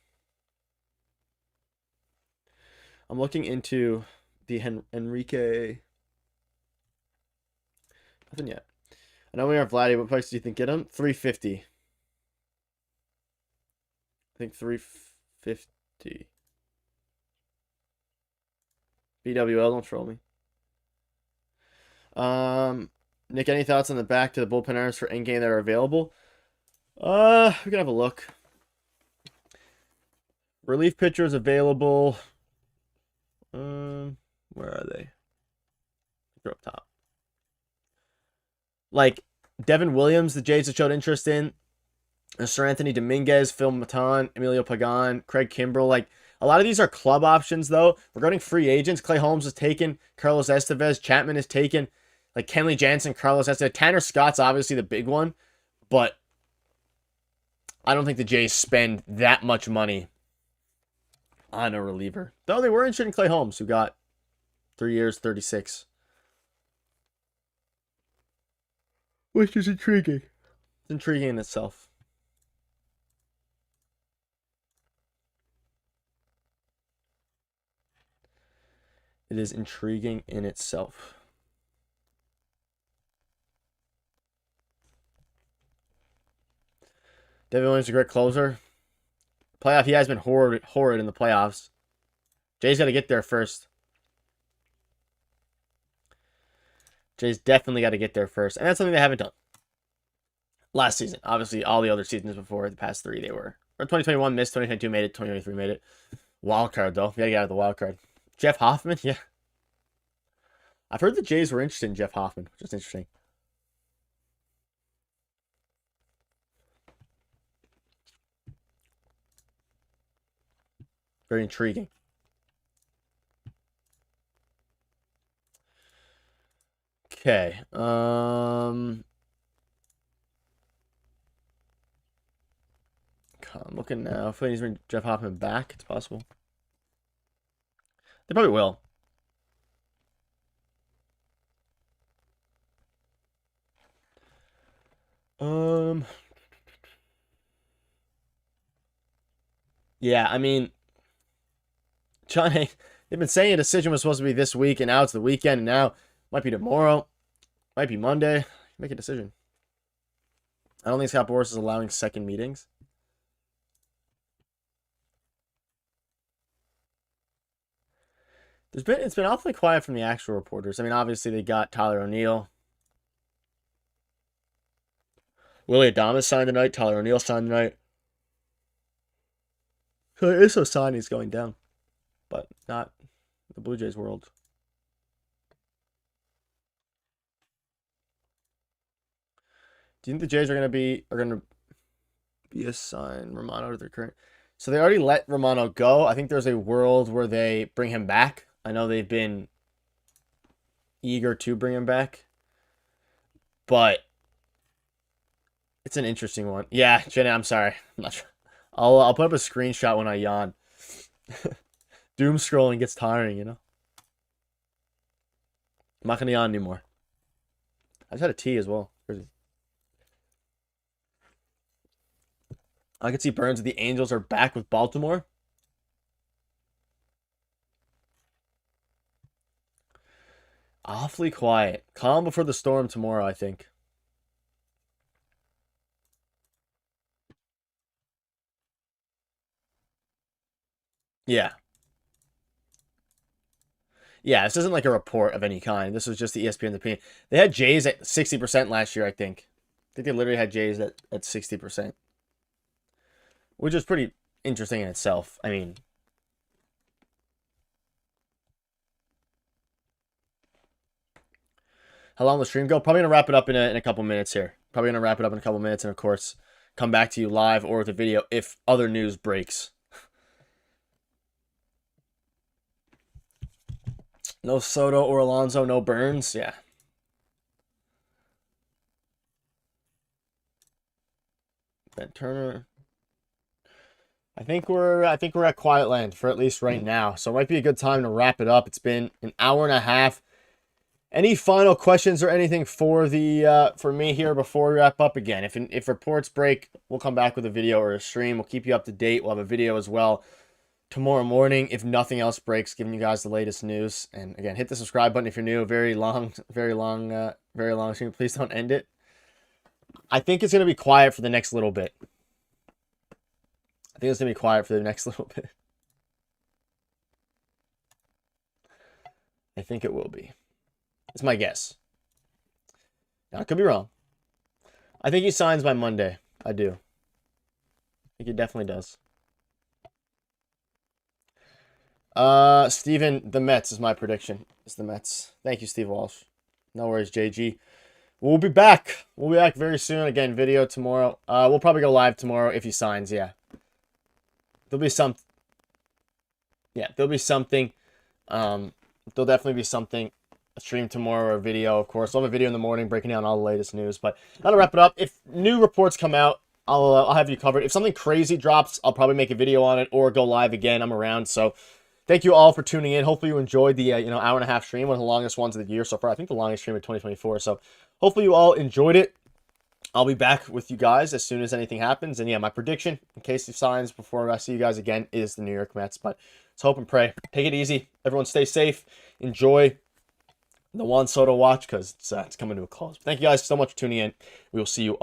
Speaker 1: I'm looking into the Enrique. Nothing yet. I know we have Vladdy. What price do you think get him? 350. I think 350. BWL, don't troll me. Nick, any thoughts on the back to the bullpen arms for in-game that are available? We can have a look. Relief pitchers available. Where are they? They're up top. Like Devin Williams, the Jays have showed interest in. Sir Anthony Dominguez, Phil Maton, Emilio Pagan, Craig Kimbrell. Like a lot of these are club options, though. Regarding free agents, Clay Holmes is taken. Carlos Estevez, Chapman is taken. Like Kenley Jansen, Carlos Estevez. Tanner Scott's obviously the big one, but I don't think the Jays spend that much money on a reliever. Though they were interested in Clay Holmes, who got 3 years, 36. Which is intriguing. It's intriguing in itself. It is intriguing in itself. Devin Williams is a great closer. Playoff, he has been horrid in the playoffs. Jay's got to get there first. Jay's definitely got to get there first. And that's something they haven't done. Last season. Obviously, all the other seasons before, the past three, they were. Or 2021 missed, 2022 made it, 2023 made it. Wild card, though. You got to get out of the wild card. Jeff Hoffman? Yeah. I've heard the Jays were interested in Jeff Hoffman, which is interesting. Very intriguing. Okay. I'm looking now. Hopefully he's bring Jeff Hoffman back. It's possible. They probably will. Yeah, I mean, John, they've been saying a decision was supposed to be this week, and now it's the weekend, and now might be tomorrow, might be Monday. Make a decision. I don't think Scott Boras is allowing second meetings. It's been awfully quiet from the actual reporters. I mean, obviously they got Tyler O'Neill. Willie Adames signed tonight. Tyler O'Neill signed tonight. So there is a sign he's going down, but not the Blue Jays world. Do you think the Jays are gonna be assigned Romano to their current? So they already let Romano go. I think there's a world where they bring him back. I know they've been eager to bring him back, but it's an interesting one. Yeah, Jenna, I'm sorry. I'm not sure. I'll put up a screenshot when I yawn. Doom scrolling gets tiring, you know? I'm not gonna yawn anymore. I just had a tea as well. I could see Burns that the Angels are back with Baltimore. Awfully quiet. Calm before the storm tomorrow, I think. Yeah. Yeah, this isn't like a report of any kind. This was just the ESPN's opinion. They had Jays at 60% last year, I think. I think they literally had Jays at 60%. Which is pretty interesting in itself. I mean, how long will the stream go? Probably going to wrap it up in a couple minutes here. Probably going to wrap it up in a couple minutes. And, of course, come back to you live or with a video if other news breaks. No Soto or Alonso, no Burns. Yeah. Ben Turner. I think we're at quiet land for at least right now. So it might be a good time to wrap it up. It's been an hour and a half. Any final questions or anything for the for me here before we wrap up again? If reports break, we'll come back with a video or a stream. We'll keep you up to date. We'll have a video as well tomorrow morning if nothing else breaks, giving you guys the latest news. And again, hit the subscribe button if you're new. Very long stream. Please don't end it. I think it's gonna be quiet for the next little bit. I think it's going to be quiet for the next little bit. I think it will be. It's my guess. Now, I could be wrong. I think he signs by Monday. I do. I think he definitely does. Steven, the Mets is my prediction. It's the Mets. Thank you, Steve Walsh. No worries, JG. We'll be back. We'll be back very soon. Again, video tomorrow. We'll probably go live tomorrow if he signs, yeah. There'll be some... Yeah, there'll be something. There'll definitely be something. A stream tomorrow or a video, of course. I'll have a video in the morning breaking down all the latest news. But that'll wrap it up. If new reports come out, I'll have you covered. If something crazy drops, I'll probably make a video on it or go live again. I'm around, so... Thank you all for tuning in. Hopefully you enjoyed the hour and a half stream, one of the longest ones of the year so far. I think the longest stream of 2024. So hopefully you all enjoyed it. I'll be back with you guys as soon as anything happens. And yeah, my prediction, in case he signs before I see you guys again, is the New York Mets. But let's hope and pray. Take it easy. Everyone stay safe. Enjoy the Juan Soto watch because it's coming to a close. Thank you guys so much for tuning in. We will see you all.